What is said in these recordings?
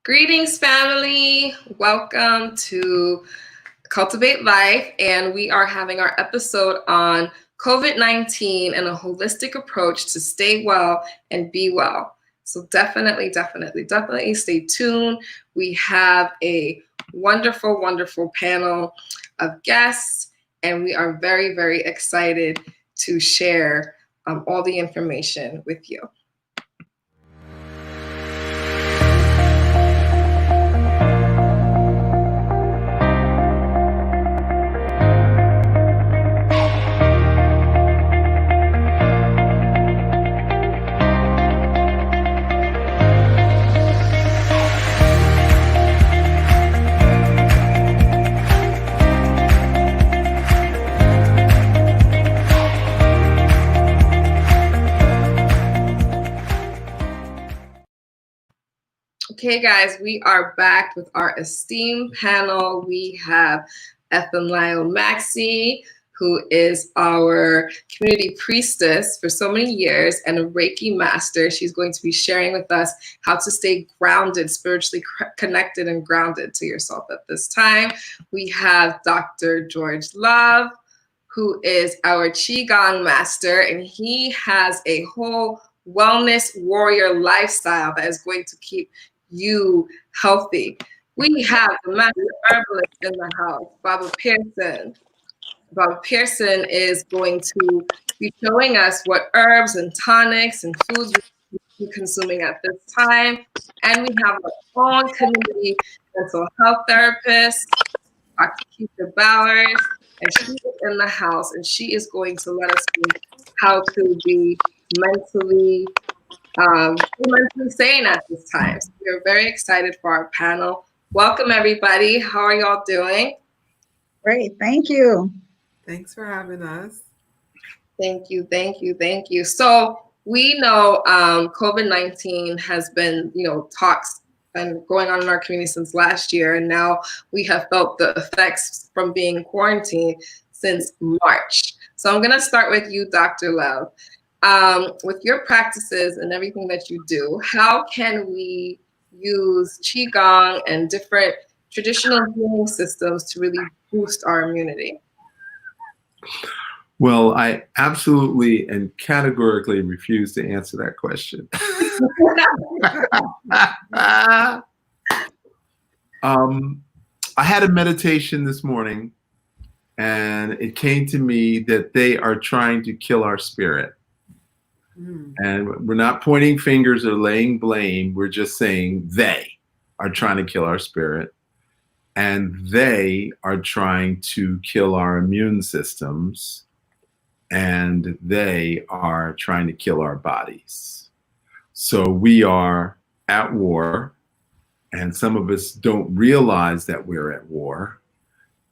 Greetings, family. Welcome to Cultivate Life, and we are having our episode on COVID-19 and a holistic approach to stay well and be well. So definitely stay tuned. We have a wonderful, wonderful panel of guests, and we are very, very excited to share all the information with you. Okay, guys, we are back with our esteemed panel. We have Ethan Lyle Maxey, who is our community priestess for so many years and a Reiki master. She's going to be sharing with us how to stay grounded, spiritually connected and grounded to yourself at this time. We have Dr. George Love, who is our Qigong master, and he has a whole wellness warrior lifestyle that is going to keep you healthy. We have the master herbalist in the house, Baba Pearson. Baba Pearson is going to be showing us what herbs and tonics and foods we're consuming at this time. And we have our own community mental health therapist, Dr. Keisha Bowers, and she is in the house, and she is going to let us know how to be mentally sane at this time. So we're very excited for our panel. Welcome, everybody. How are y'all doing? Great, thank you. Thanks for having us. Thank you. So we know COVID-19 has been, talks and going on in our community since last year, and now we have felt the effects from being quarantined since March. So I'm gonna start with you, Dr. Love. With your practices and everything that you do, how can we use Qigong and different traditional healing systems to really boost our immunity? Well, I absolutely and categorically refuse to answer that question. I had a meditation this morning, and it came to me that they are trying to kill our spirit. And we're not pointing fingers or laying blame. We're just saying they are trying to kill our spirit, and they are trying to kill our immune systems, and they are trying to kill our bodies. So we are at war, and some of us don't realize that we're at war.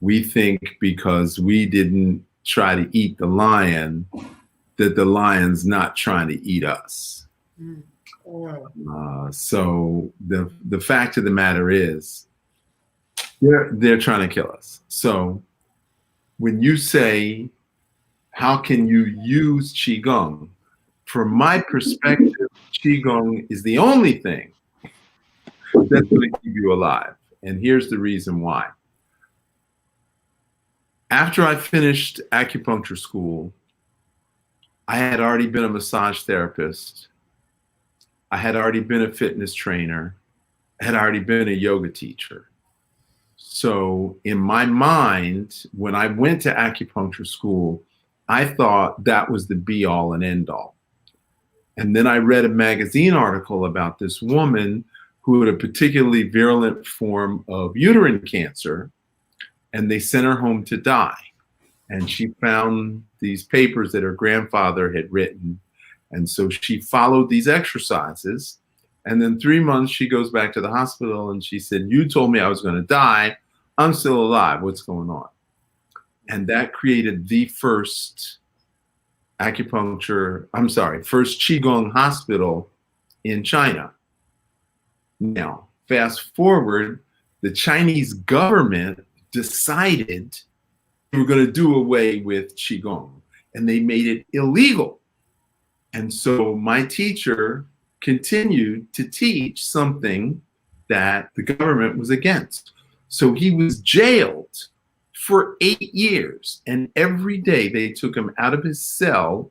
We think because we didn't try to eat the lion, that the lion's not trying to eat us. So the fact of the matter is, they're trying to kill us. So when you say, how can you use Qigong? From my perspective, Qigong is the only thing that's going to keep you alive. And here's the reason why. After I finished acupuncture school, I had already been a massage therapist. I had already been a fitness trainer. I had already been a yoga teacher. So in my mind, when I went to acupuncture school, I thought that was the be all and end all. And then I read a magazine article about this woman who had a particularly virulent form of uterine cancer, and they sent her home to die. And she found these papers that her grandfather had written. And so she followed these exercises. And then 3 months, she goes back to the hospital and she said, you told me I was going to die. I'm still alive. What's going on? And that created the first first Qigong hospital in China. Now, fast forward, the Chinese government decided they were going to do away with Qigong, and they made it illegal. And so my teacher continued to teach something that the government was against. So he was jailed for 8 years, and every day they took him out of his cell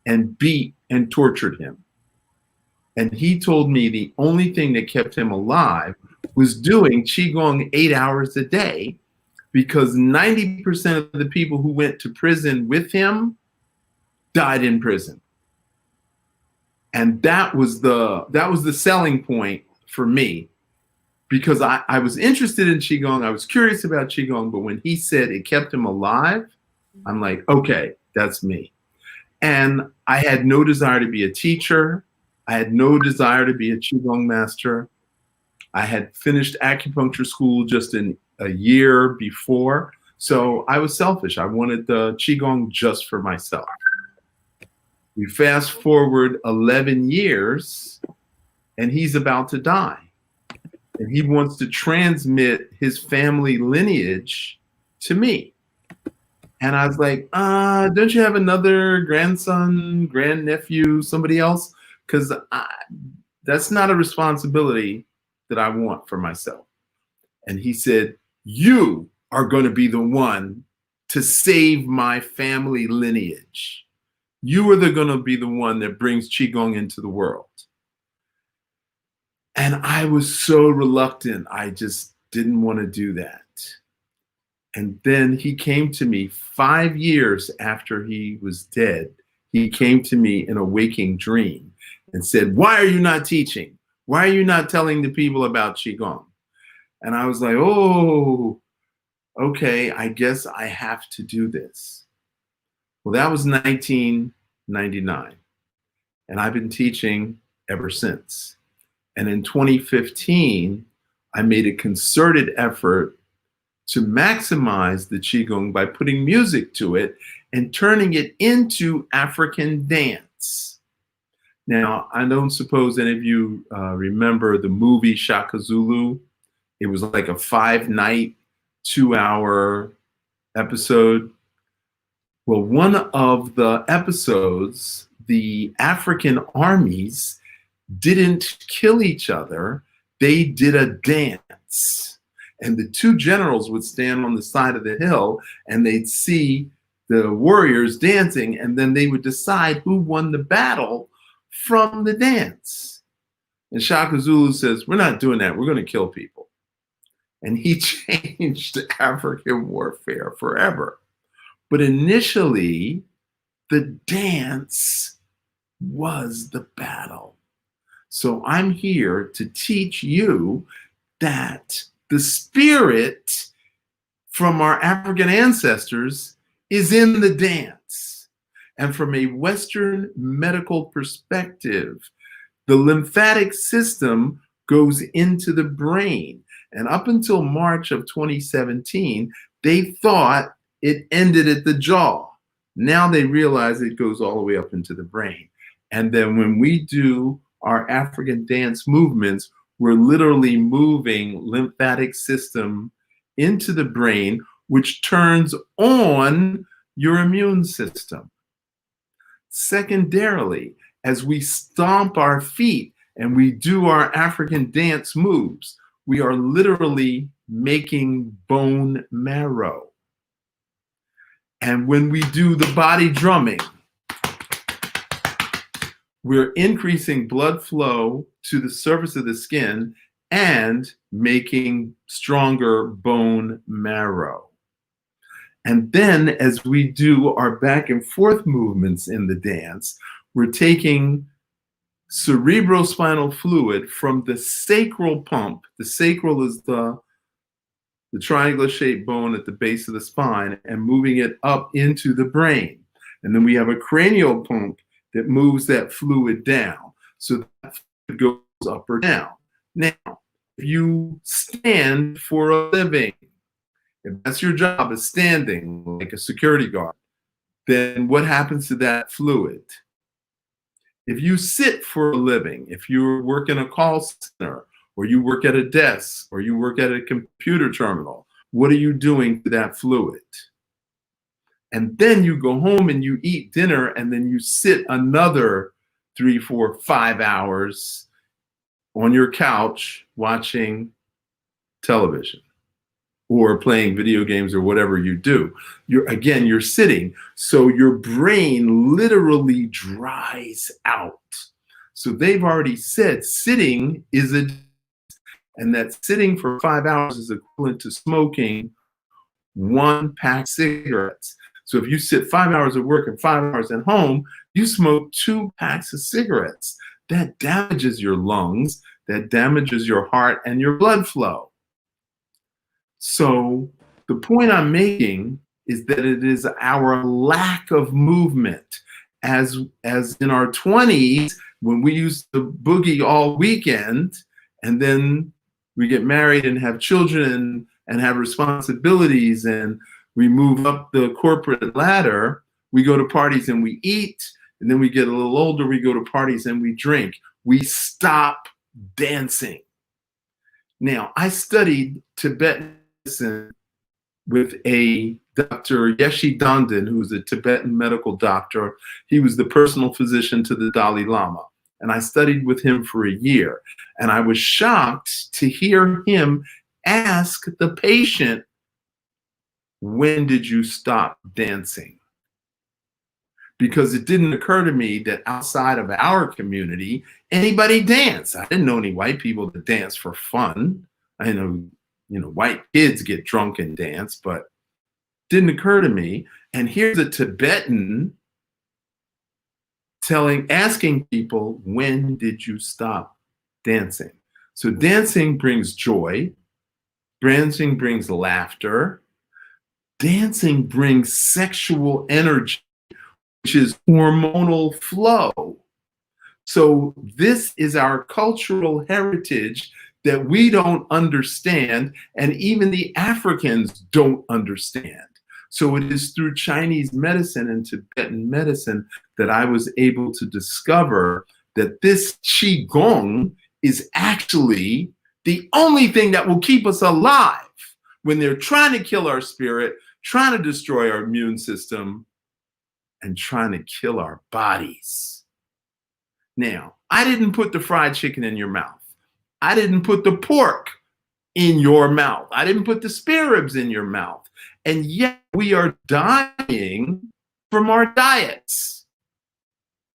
and beat and tortured him. And he told me the only thing that kept him alive was doing Qigong 8 hours a day, because 90% of the people who went to prison with him died in prison. And that was the selling point for me, because I was interested in Qigong. I was curious about Qigong, but when he said it kept him alive, I'm like, okay, that's me. And I had no desire to be a teacher. I had no desire to be a Qigong master. I had finished acupuncture school just in a year before. So I was selfish. I wanted the Qigong just for myself. We fast forward 11 years and he's about to die. And he wants to transmit his family lineage to me. And I was like, don't you have another grandson, grandnephew, somebody else? Because that's not a responsibility that I want for myself. And he said, you are going to be the one to save my family lineage. You are going to be the one that brings Qigong into the world. And I was so reluctant. I just didn't want to do that. And then he came to me 5 years after he was dead. He came to me in a waking dream and said, why are you not teaching? Why are you not telling the people about Qigong? And I was like, oh, okay, I guess I have to do this. Well, that was 1999. And I've been teaching ever since. And in 2015, I made a concerted effort to maximize the Qigong by putting music to it and turning it into African dance. Now, I don't suppose any of you remember the movie Shaka Zulu. It was like a 5-night, 2-hour episode. Well, one of the episodes, the African armies didn't kill each other. They did a dance. And the two generals would stand on the side of the hill and they'd see the warriors dancing, and then they would decide who won the battle from the dance. And Shaka Zulu says, we're not doing that. We're going to kill people. And he changed African warfare forever. But initially, the dance was the battle. So I'm here to teach you that the spirit from our African ancestors is in the dance. And from a Western medical perspective, the lymphatic system goes into the brain. And up until March of 2017, they thought it ended at the jaw. Now they realize it goes all the way up into the brain. And then when we do our African dance movements, we're literally moving lymphatic system into the brain, which turns on your immune system. Secondarily, as we stomp our feet and we do our African dance moves, we are literally making bone marrow. And when we do the body drumming, we're increasing blood flow to the surface of the skin and making stronger bone marrow. And then as we do our back and forth movements in the dance, we're taking cerebrospinal fluid from the sacral pump. The sacral is the triangular shaped bone at the base of the spine, and moving it up into the brain. And then we have a cranial pump that moves that fluid down. So that fluid goes up or down. Now, if you stand for a living, if that's your job, is standing like a security guard, then what happens to that fluid? If you sit for a living, if you work in a call center, or you work at a desk, or you work at a computer terminal, what are you doing to that fluid? And then you go home and you eat dinner, and then you sit another 3, 4, 5 hours on your couch watching television or playing video games or whatever you do. You're sitting. So your brain literally dries out. So they've already said sitting is and that sitting for 5 hours is equivalent to smoking 1 pack of cigarettes. So if you sit 5 hours at work and 5 hours at home, you smoke 2 packs of cigarettes. That damages your lungs, that damages your heart and your blood flow. So the point I'm making is that it is our lack of movement. As in our 20s, when we used to boogie all weekend, and then we get married and have children and have responsibilities, and we move up the corporate ladder, we go to parties and we eat, and then we get a little older, we go to parties and we drink. We stop dancing. Now, I studied Tibetan medicine with a Dr. Yeshi Dandin, who's a Tibetan medical doctor. He was the personal physician to the Dalai Lama. And I studied with him for a year. And I was shocked to hear him ask the patient, when did you stop dancing? Because it didn't occur to me that outside of our community, anybody danced. I didn't know any white people that dance for fun. I know, white kids get drunk and dance, but it didn't occur to me. And here's a Tibetan asking people, when did you stop dancing? So dancing brings joy. Dancing brings laughter. Dancing brings sexual energy, which is hormonal flow. So this is our cultural heritage that we don't understand, and even the Africans don't understand. So it is through Chinese medicine and Tibetan medicine that I was able to discover that this Qigong is actually the only thing that will keep us alive when they're trying to kill our spirit, trying to destroy our immune system, and trying to kill our bodies. Now, I didn't put the fried chicken in your mouth. I didn't put the pork in your mouth. I didn't put the spare ribs in your mouth. And yet we are dying from our diets.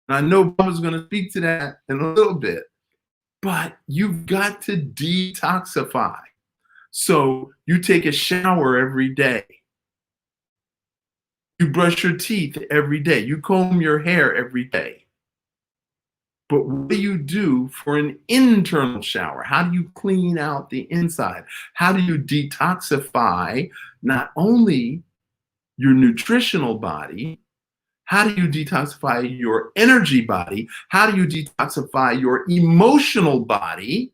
And I know Bob is going to speak to that in a little bit, but you've got to detoxify. So you take a shower every day. You brush your teeth every day. You comb your hair every day. But what do you do for an internal shower? How do you clean out the inside? How do you detoxify not only your nutritional body, how do you detoxify your energy body? How do you detoxify your emotional body?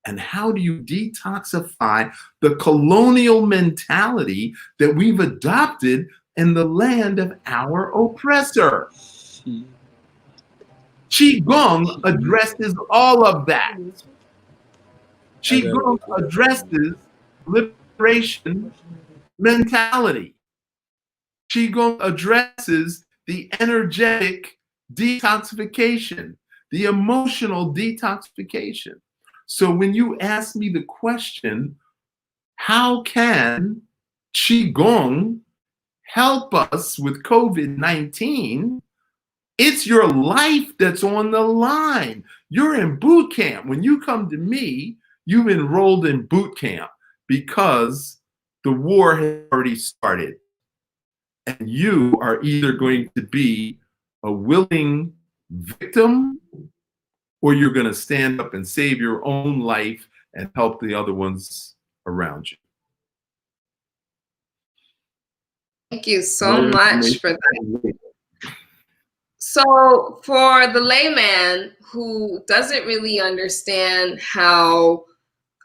And how do you detoxify the colonial mentality that we've adopted in the land of our oppressor? Qigong addresses all of that. Qigong addresses liberation mentality. Qigong addresses the energetic detoxification, the emotional detoxification. So when you ask me the question, how can Qigong help us with COVID-19? It's your life that's on the line. You're in boot camp. When you come to me, you've enrolled in boot camp because the war has already started. And you are either going to be a willing victim or you're going to stand up and save your own life and help the other ones around you. Thank you so much for that. So for the layman who doesn't really understand how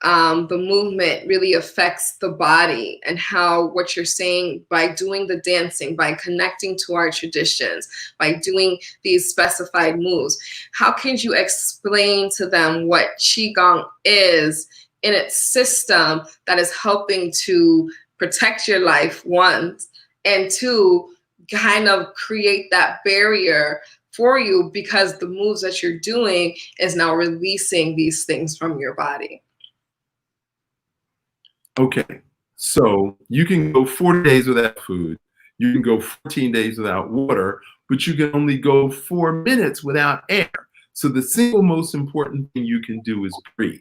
the movement really affects the body and how what you're saying by doing the dancing, by connecting to our traditions, by doing these specified moves, how can you explain to them what Qigong is in its system that is helping to protect your life, one, and two, kind of create that barrier for you because the moves that you're doing is now releasing these things from your body. Okay, so you can go 40 days without food, you can go 14 days without water, but you can only go 4 minutes without air. So the single most important thing you can do is breathe.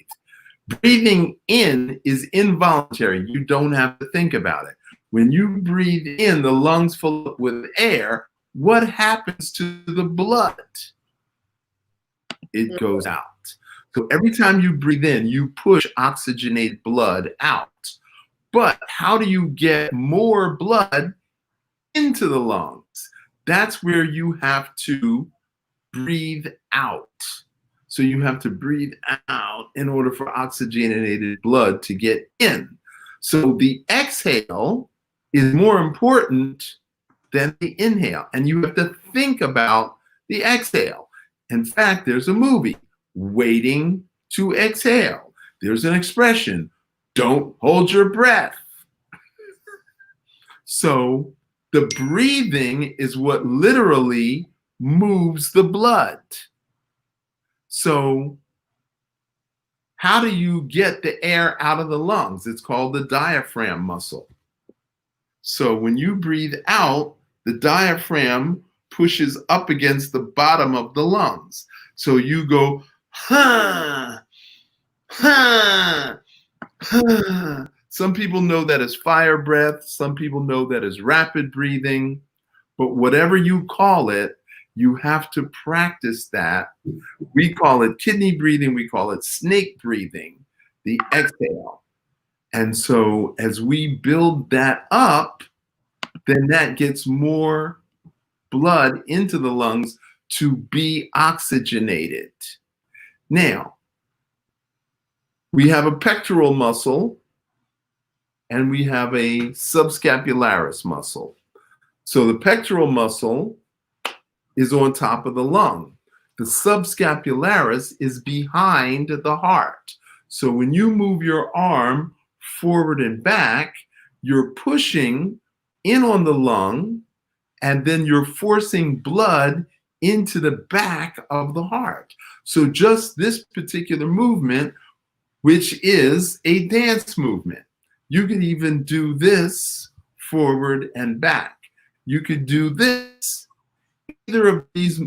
Breathing in is involuntary. You don't have to think about it. When you breathe in, the lungs fill up with air. What happens to the blood? It goes out. So every time you breathe in, you push oxygenated blood out. But how do you get more blood into the lungs? That's where you have to breathe out. So you have to breathe out in order for oxygenated blood to get in. So the exhale is more important than the inhale. And you have to think about the exhale. In fact, there's a movie, Waiting to Exhale. There's an expression, don't hold your breath. So the breathing is what literally moves the blood. So how do you get the air out of the lungs? It's called the diaphragm muscle. So when you breathe out, the diaphragm pushes up against the bottom of the lungs. So you go, ha, ha, ha. Some people know that as fire breath. Some people know that as rapid breathing. But whatever you call it, you have to practice that. We call it kidney breathing. We call it snake breathing, the exhale. And so as we build that up, then that gets more blood into the lungs to be oxygenated. Now, we have a pectoral muscle and we have a subscapularis muscle. So the pectoral muscle is on top of the lung. The subscapularis is behind the heart. So when you move your arm forward and back, you're pushing in on the lung, and then you're forcing blood into the back of the heart. So just this particular movement, which is a dance movement. You could even do this forward and back. You could do this. Either of these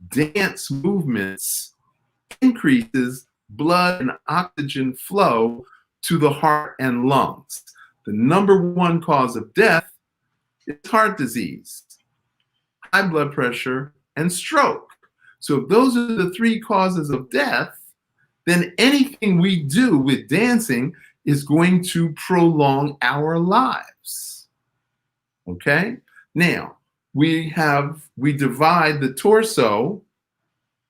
dance movements increases blood and oxygen flow to the heart and lungs. The number one cause of death is heart disease, high blood pressure, and stroke. So if those are the three causes of death, then anything we do with dancing is going to prolong our lives. Okay? Now, we divide the torso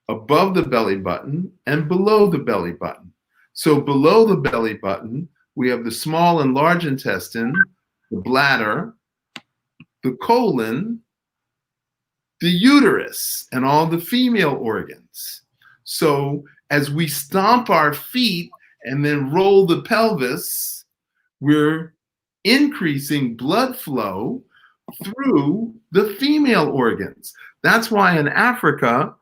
above the belly button and below the belly button. So below the belly button, we have the small and large intestine, the bladder, the colon, the uterus, and all the female organs. So as we stomp our feet and then roll the pelvis, we're increasing blood flow through the female organs. That's why in Africa,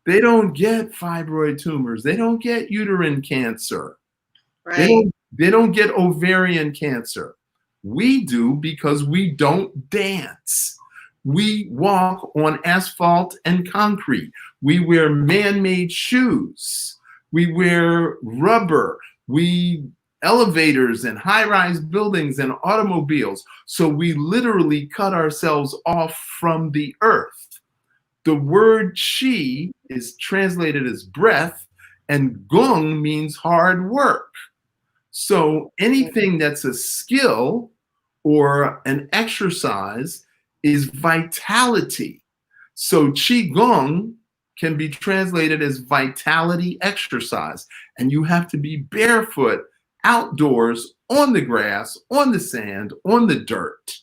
they don't get fibroid tumors. They don't get uterine cancer. Right. They don't get ovarian cancer. We do because we don't dance. We walk on asphalt and concrete. We wear man-made shoes. We wear rubber. Elevators and high-rise buildings and automobiles. So we literally cut ourselves off from the earth. The word chi is translated as breath, and gung means hard work. So anything that's a skill or an exercise is vitality. So qigong can be translated as vitality exercise, and you have to be barefoot outdoors on the grass, on the sand, on the dirt,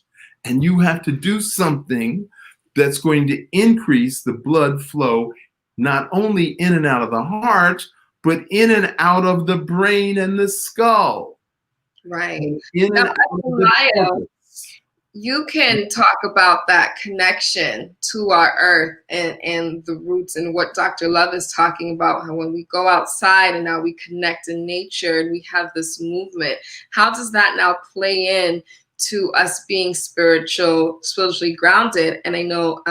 and you have to do something that's going to increase the blood flow not only in and out of the heart, but in and out of the brain and the skull. Right. In Now, and out of the pelvis. you can talk about that connection to our earth and the roots and what Dr. Love is talking about, how when we go outside and now we connect in nature and we have this movement, how does that now play in to us being spiritually grounded? And I know,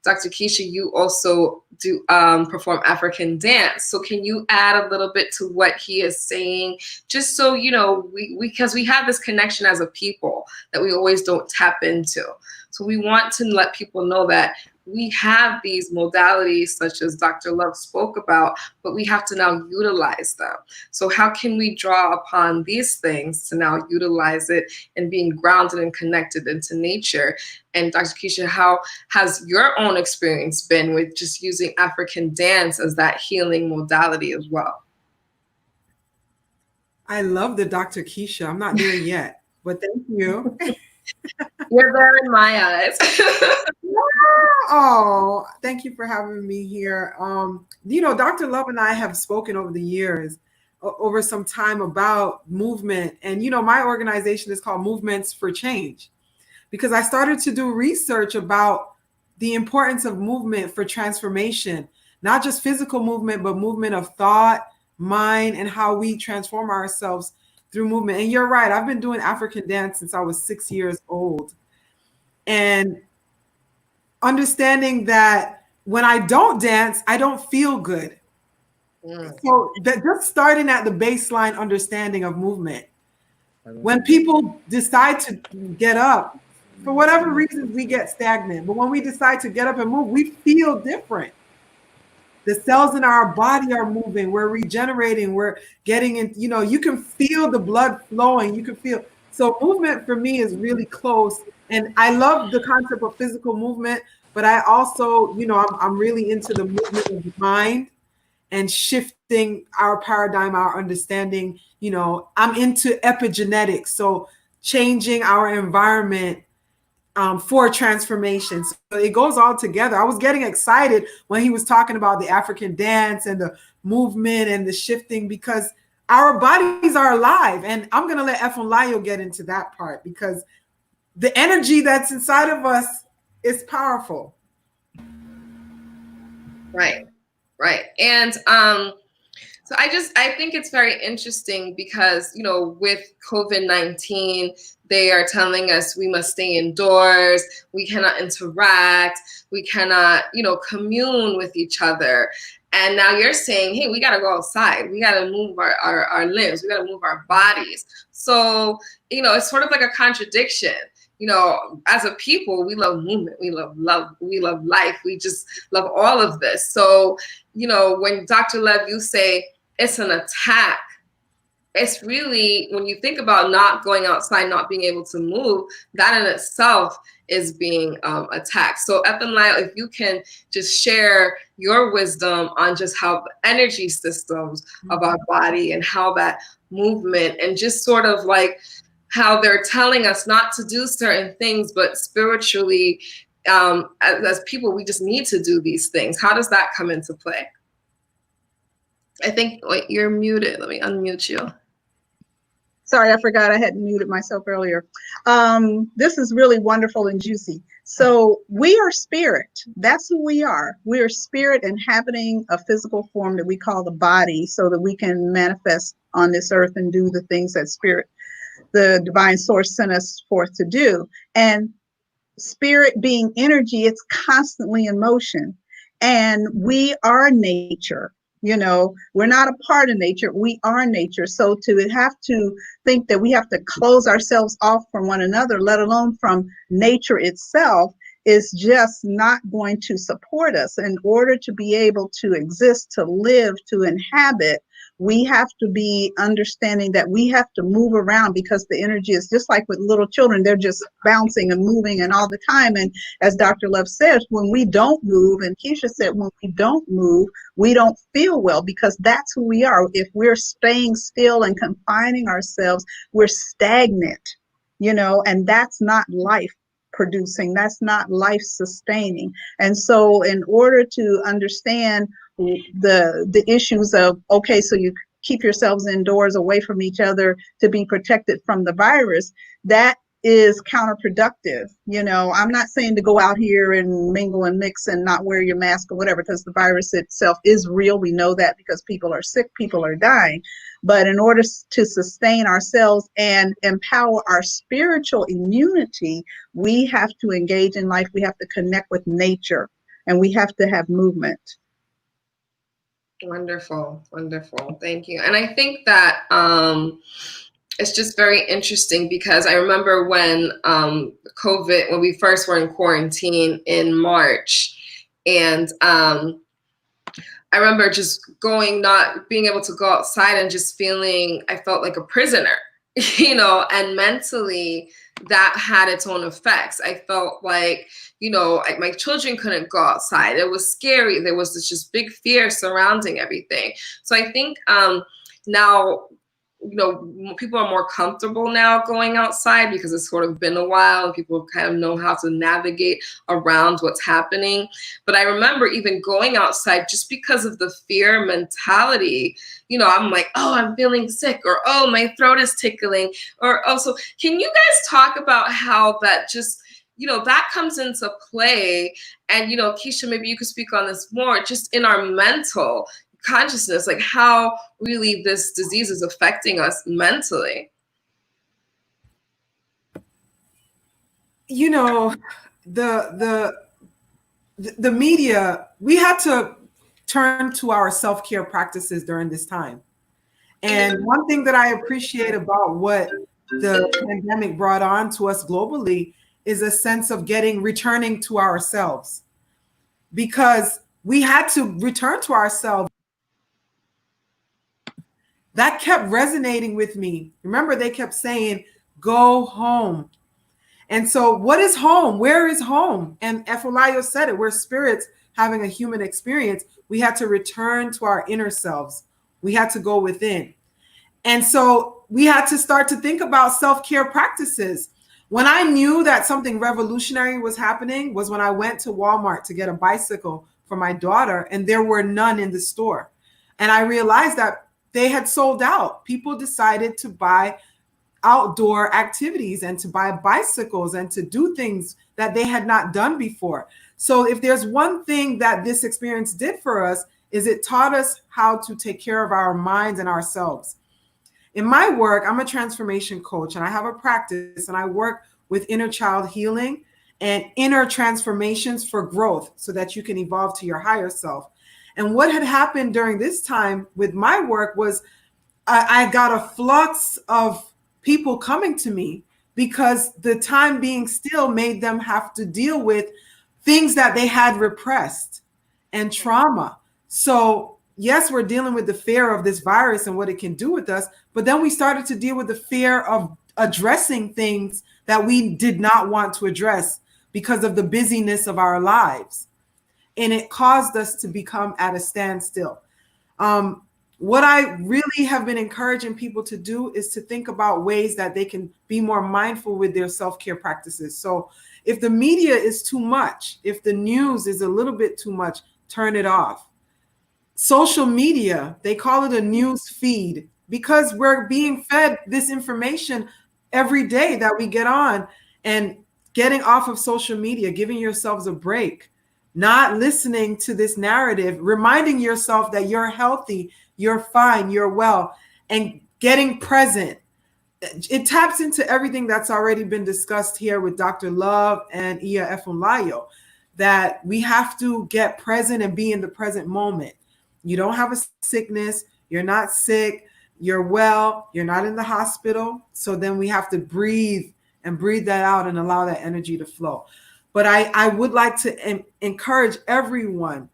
Dr. Keisha, you also do perform African dance. So can you add a little bit to what he is saying, just so, you know, because we have this connection as a people that we always don't tap into. So we want to let people know that we have these modalities such as Dr. Love spoke about, but we have to now utilize them. So how can we draw upon these things to now utilize it and being grounded and connected into nature? And Dr. Keisha, how has your own experience been with just using African dance as that healing modality as well? I love the Dr. Keisha. I'm not there yet, but thank you. You're there in my eyes. Oh, thank you for having me here. You know, Dr. Love and I have spoken over the years, over some time, about movement. And, you know, my organization is called Movements for Change, because I started to do research about the importance of movement for transformation, not just physical movement, but movement of thought, mind, and how we transform ourselves through movement. And you're right, I've been doing African dance since I was 6 years old. And understanding that when I don't dance, I don't feel good. So that just starting at the baseline understanding of movement. When people decide to get up, for whatever reasons, we get stagnant. But when we decide to get up and move, we feel different. The cells in our body are moving. We're regenerating. We're getting in, you know, you can feel the blood flowing. You can feel. So movement for me is really close. And I love the concept of physical movement, but I also, you know, I'm really into the movement of the mind and shifting our paradigm, our understanding. You know, I'm into epigenetics. So changing our environment for transformation. So it goes all together. I was getting excited when he was talking about the African dance and the movement and the shifting, because our bodies are alive. And I'm going to let Efunlayo get into that part, because the energy that's inside of us is powerful. Right. And so I think it's very interesting because, you know, with COVID-19, they are telling us we must stay indoors, we cannot interact, we cannot, you know, commune with each other. And now you're saying, hey, we got to go outside. We got to move our limbs. We got to move our bodies. So, you know, it's sort of like a contradiction. You know, as a people, we love movement, we love love, we love life, we just love all of this. So, you know, when Dr. Lev, you say it's an attack, it's really, when you think about not going outside, not being able to move, that in itself is being attacked. So Efunlayo, if you can just share your wisdom on just how the energy systems of our body and how that movement and just sort of like how they're telling us not to do certain things, but spiritually, as people, we just need to do these things. How does that come into play? I think, wait, you're muted. Let me unmute you. Sorry, I forgot I had muted myself earlier. This is really wonderful and juicy. So we are spirit. That's who we are. We are spirit inhabiting a physical form that we call the body, so that we can manifest on this earth and do the things that spirit, the divine source, sent us forth to do. And spirit being energy, it's constantly in motion. And we are nature. You know, we're not a part of nature. We are nature. So to have to think that we have to close ourselves off from one another, let alone from nature itself, is just not going to support us. In order to be able to exist, to live, to inhabit, we have to be understanding that we have to move around, because the energy is just like with little children. They're just bouncing and moving and all the time. And as Dr. Love says, when we don't move, and Keisha said, when we don't move, we don't feel well, because that's who we are. If we're staying still and confining ourselves, we're stagnant, you know, and that's not life producing. That's not life sustaining. And so in order to understand the issues of, okay, so you keep yourselves indoors away from each other to be protected from the virus, that is counterproductive. You know, I'm not saying to go out here and mingle and mix and not wear your mask or whatever, because the virus itself is real. We know that because people are sick, people are dying. But in order to sustain ourselves and empower our spiritual immunity, we have to engage in life. We have to connect with nature, and we have to have movement. Wonderful, wonderful. Thank you. And I think that it's just very interesting because I remember when when we first were in quarantine in March, and I remember just not being able to go outside and just feeling, I felt like a prisoner, you know, and mentally that had its own effects. I felt like, you know, like my children couldn't go outside. It was scary. There was this just big fear surrounding everything. So I think now, you know, people are more comfortable now going outside because it's sort of been a while and people kind of know how to navigate around what's happening. But I remember even going outside just because of the fear mentality. You know, I'm like, oh, I'm feeling sick, or oh, my throat is tickling, or oh, so can you guys talk about how that just, you know, that comes into play? And, you know, Keisha, maybe you could speak on this more, just in our mental consciousness, like how really this disease is affecting us mentally. You know, the media, we had to turn to our self-care practices during this time. And one thing that I appreciate about what the pandemic brought on to us globally is a sense of returning to ourselves, because we had to return to ourselves. That kept resonating with me. Remember, they kept saying, go home. And so what is home? Where is home? And Efolayo said it, we're spirits having a human experience. We had to return to our inner selves. We had to go within. And so we had to start to think about self-care practices. When I knew that something revolutionary was happening was when I went to Walmart to get a bicycle for my daughter, and there were none in the store. And I realized that they had sold out. People decided to buy outdoor activities and to buy bicycles and to do things that they had not done before. So if there's one thing that this experience did for us, is it taught us how to take care of our minds and ourselves. In my work, I'm a transformation coach, and I have a practice, and I work with inner child healing and inner transformations for growth so that you can evolve to your higher self. And what had happened during this time with my work was I got a flux of people coming to me because the time being still made them have to deal with things that they had repressed and trauma. So yes, we're dealing with the fear of this virus and what it can do with us, but then we started to deal with the fear of addressing things that we did not want to address because of the busyness of our lives. And it caused us to become at a standstill. What I really have been encouraging people to do is to think about ways that they can be more mindful with their self-care practices. So if the media is too much, if the news is a little bit too much, turn it off. Social media, they call it a news feed because we're being fed this information every day that we get on, and getting off of social media, giving yourselves a break. Not listening to this narrative, reminding yourself that you're healthy, you're fine, you're well, and getting present. It taps into everything that's already been discussed here with Dr. Love and Iya Efunlayo, that we have to get present and be in the present moment. You don't have a sickness, you're not sick, you're well, you're not in the hospital. So then we have to breathe and breathe that out and allow that energy to flow. But I would like to encourage everyone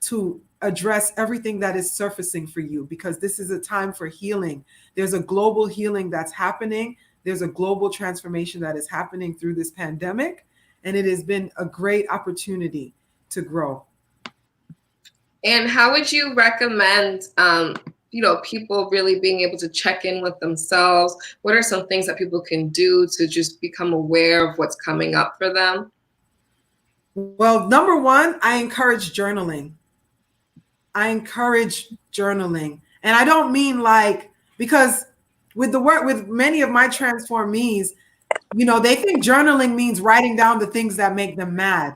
to address everything that is surfacing for you, because this is a time for healing. There's a global healing that's happening. There's a global transformation that is happening through this pandemic. And it has been a great opportunity to grow. And how would you recommend, people really being able to check in with themselves? What are some things that people can do to just become aware of what's coming up for them? Well, number one, I encourage journaling. And I don't mean because with the work with many of my transformees, You know, they think journaling means writing down the things that make them mad.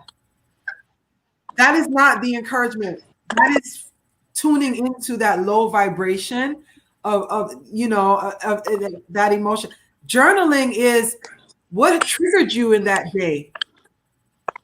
That is not the encouragement. That is tuning into that low vibration of that emotion. Journaling is what triggered you in that day.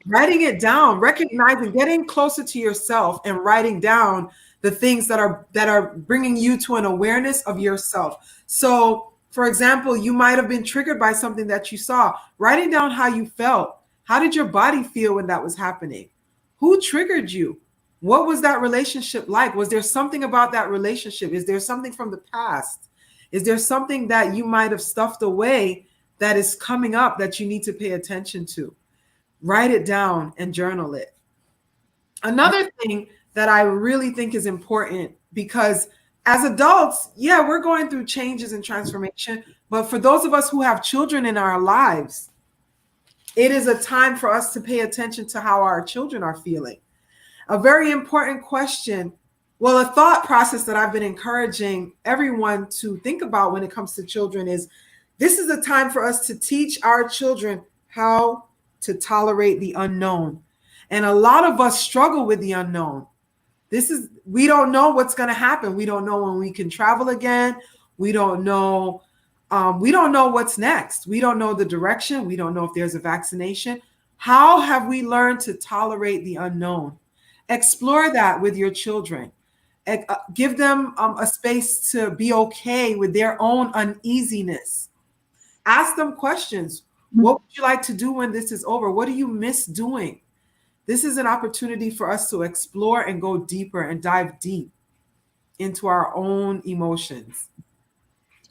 Writing it down, recognizing, getting closer to yourself and writing down the things that are bringing you to an awareness of yourself. So, for example, you might have been triggered by something that you saw. Writing down how you felt. How did your body feel when that was happening? Who triggered you? What was that relationship like? Was there something about that relationship? Is there something from the past? Is there something that you might have stuffed away that is coming up that you need to pay attention to? Write it down and journal it. Another thing that I really think is important, because as adults, yeah, we're going through changes and transformation, but for those of us who have children in our lives, it is a time for us to pay attention to how our children are feeling. A very important question, well, a thought process that I've been encouraging everyone to think about when it comes to children is, this is a time for us to teach our children how to tolerate the unknown. And a lot of us struggle with the unknown. We don't know what's going to happen. We don't know when we can travel again. We don't know what's next. We don't know the direction. We don't know if there's a vaccination. How have we learned to tolerate the unknown? Explore that with your children. Give them a space to be okay with their own uneasiness. Ask them questions. What would you like to do when this is over? What do you miss doing? This is an opportunity for us to explore and go deeper and dive deep into our own emotions.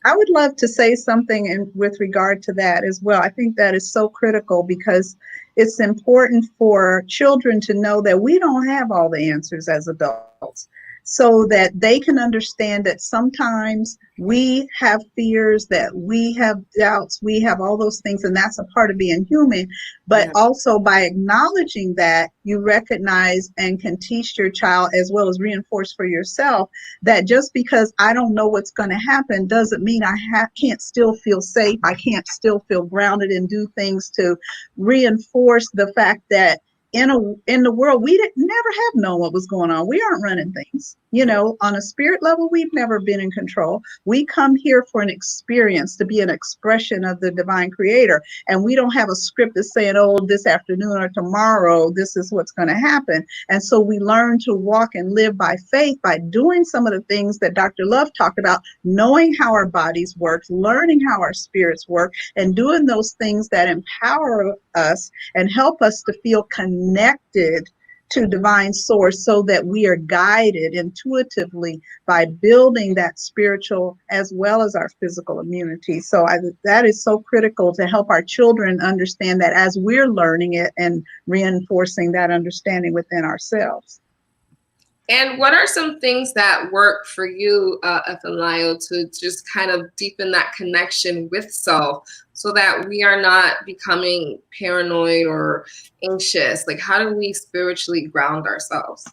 I would love to say something with regard to that as well. I think that is so critical, because it's important for children to know that we don't have all the answers as adults, so that they can understand that sometimes we have fears, that we have doubts, we have all those things, and that's a part of being human. But also by acknowledging that, you recognize and can teach your child, as well as reinforce for yourself, that just because I don't know what's going to happen doesn't mean I can't still feel safe. I can't still feel grounded and do things to reinforce the fact that in the world, we never have known what was going on. We aren't running things. You know, on a spirit level, we've never been in control. We come here for an experience, to be an expression of the divine creator. And we don't have a script that's saying, oh, this afternoon or tomorrow, this is what's going to happen. And so we learn to walk and live by faith by doing some of the things that Dr. Love talked about, knowing how our bodies work, learning how our spirits work, and doing those things that empower us and help us to feel connected to divine source, so that we are guided intuitively by building that spiritual as well as our physical immunity. So that is so critical to help our children understand that as we're learning it and reinforcing that understanding within ourselves. And what are some things that work for you, Lyle, to just kind of deepen that connection with self, so that we are not becoming paranoid or anxious? Like, how do we spiritually ground ourselves?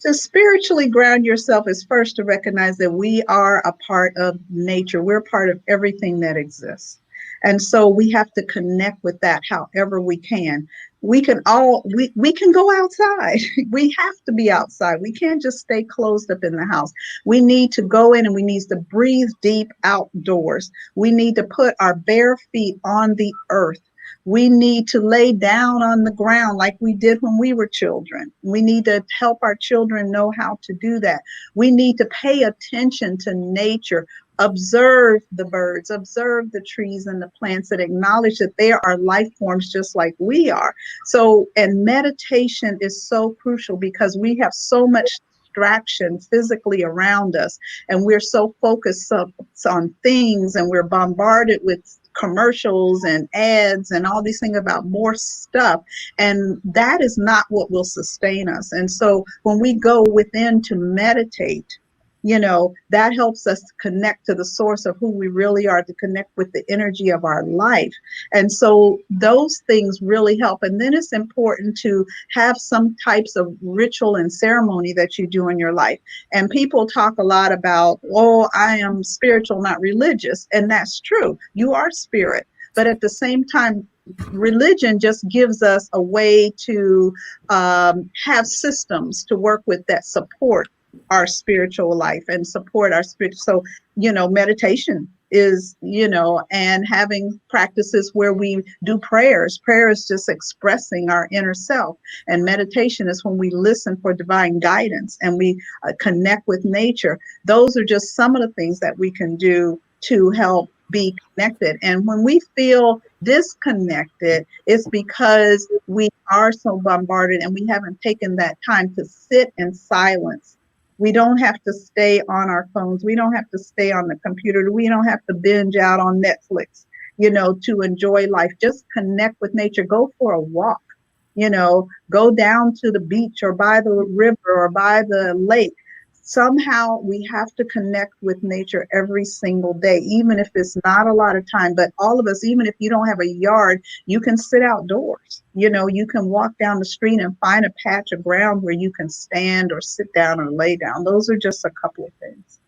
To spiritually ground yourself is first to recognize that we are a part of nature. We're part of everything that exists. And so we have to connect with that however we can. We can go outside. We have to be outside. We can't just stay closed up in the house. We need to go in and we need to breathe deep outdoors. We need to put our bare feet on the earth. We need to lay down on the ground like we did when we were children. We need to help our children know how to do that. We need to pay attention to nature. Observe the birds, observe the trees and the plants, that acknowledge that they are life forms just like we are. So, and meditation is so crucial, because we have so much distraction physically around us, and we're so focused on things, and we're bombarded with commercials and ads and all these things about more stuff, and that is not what will sustain us. And so when we go within to meditate, you know, that helps us to connect to the source of who we really are, to connect with the energy of our life. And so those things really help. And then it's important to have some types of ritual and ceremony that you do in your life. And people talk a lot about, oh, I am spiritual, not religious. And that's true. You are spirit. But at the same time, religion just gives us a way to have systems to work with that support our spiritual life and support our spirit. So, meditation is, and having practices where we do prayers. Prayer is just expressing our inner self. And meditation is when we listen for divine guidance and we connect with nature. Those are just some of the things that we can do to help be connected. And when we feel disconnected, it's because we are so bombarded and we haven't taken that time to sit in silence. We don't have to stay on our phones. We don't have to stay on the computer. We don't have to binge out on Netflix, to enjoy life. Just connect with nature. Go for a walk, go down to the beach or by the river or by the lake. Somehow we have to connect with nature every single day, even if it's not a lot of time. But all of us, even if you don't have a yard, you can sit outdoors. You can walk down the street and find a patch of ground where you can stand or sit down or lay down. Those are just a couple of things.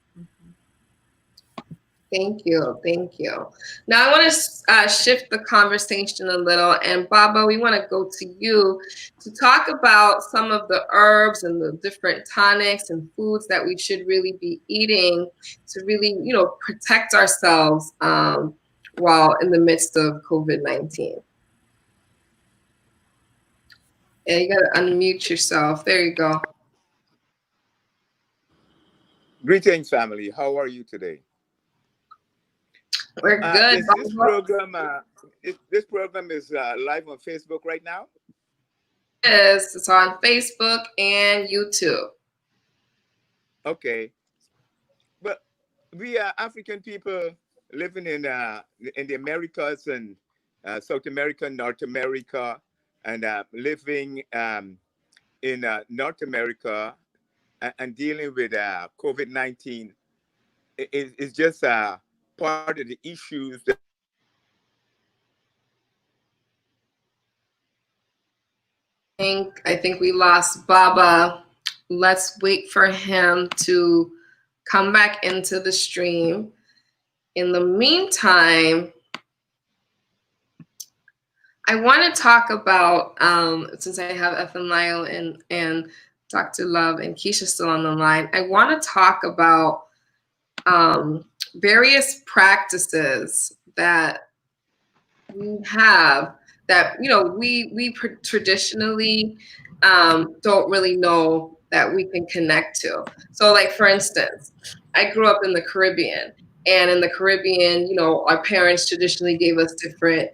Thank you. Thank you. Now I want to shift the conversation a little. And Baba, we want to go to you to talk about some of the herbs and the different tonics and foods that we should really be eating to really, protect ourselves while in the midst of COVID-19. Yeah, you got to unmute yourself. There you go. Greetings, family. How are you today? We're good. This program is live on Facebook right now? Yes, it's on Facebook and YouTube. Okay. But we are African people living in the Americas and South America, North America, and living in North America and dealing with COVID-19 is just part of the issues that I think we lost Baba. Let's wait for him to come back into the stream. In the meantime, I want to talk about, since I have F and Lyle and Dr. Love and Keisha still on the line, I want to talk about various practices that we have that we traditionally don't really know that we can connect to. So, like for instance, I grew up in the Caribbean, and in the Caribbean, our parents traditionally gave us different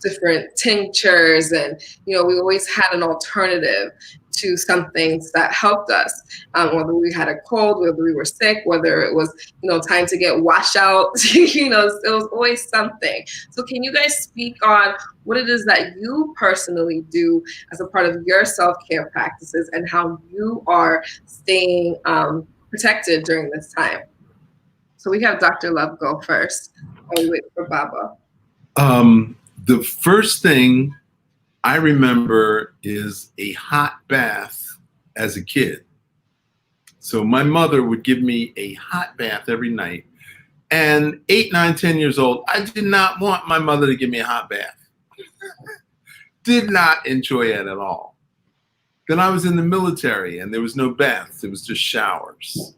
different tinctures, and we always had an alternative to some things that helped us, whether we had a cold, whether we were sick, whether it was time to get washed out. It was always something. So can you guys speak on what it is that you personally do as a part of your self-care practices and how you are staying protected during this time? So we have Dr. Love go first while we wait for Baba. The first thing I remember is a hot bath as a kid. So my mother would give me a hot bath every night. And 8, 9, 10 years old, I did not want my mother to give me a hot bath. Did not enjoy it at all. Then I was in the military and there was no baths, it was just showers.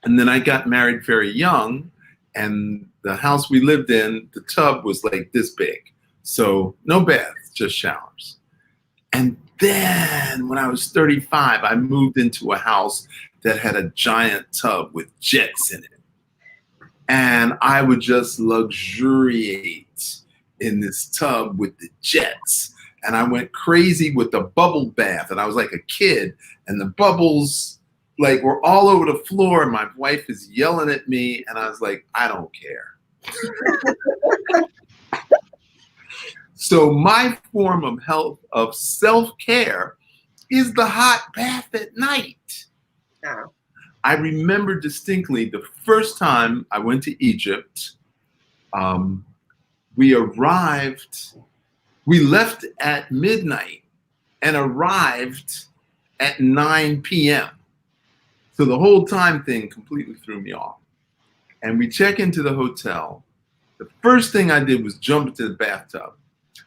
And then I got married very young, and the house we lived in, the tub was like this big. So no baths, just showers. And then when I was 35, I moved into a house that had a giant tub with jets in it. And I would just luxuriate in this tub with the jets. And I went crazy with the bubble bath. And I was like a kid, and the bubbles were all over the floor. And my wife is yelling at me. And I was like, I don't care. So my form of self-care is the hot bath at night. Yeah. I remember distinctly the first time I went to Egypt. We left at midnight and arrived at 9 p.m. So the whole time thing completely threw me off. And we check into the hotel, The first thing I did was jump into the bathtub.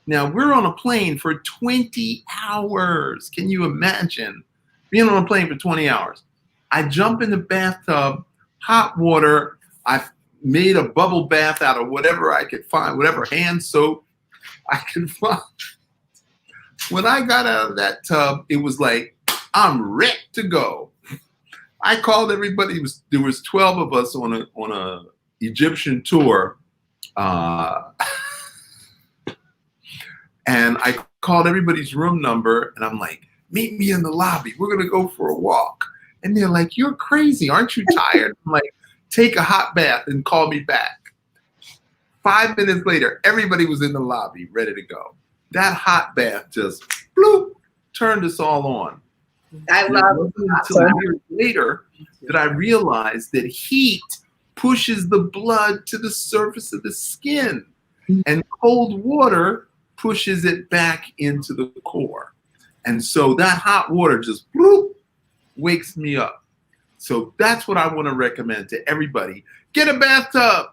Now, we're on a plane for 20 hours. Can you imagine being on a plane for 20 hours? I jump in the bathtub, hot water. I made a bubble bath out of whatever I could find, whatever hand soap I could find. When I got out of that tub, it was like, I'm ready to go. I called everybody. There was 12 of us on a Egyptian tour. And I called everybody's room number and I'm like, meet me in the lobby. We're going to go for a walk. And they're like, you're crazy. Aren't you tired? I'm like, take a hot bath and call me back. 5 minutes later, everybody was in the lobby ready to go. That hot bath just bloop, turned us all on. I love it. Until years later that I realized that heat pushes the blood to the surface of the skin and cold water pushes it back into the core. And so that hot water just bloop, wakes me up. So that's what I want to recommend to everybody. Get a bathtub.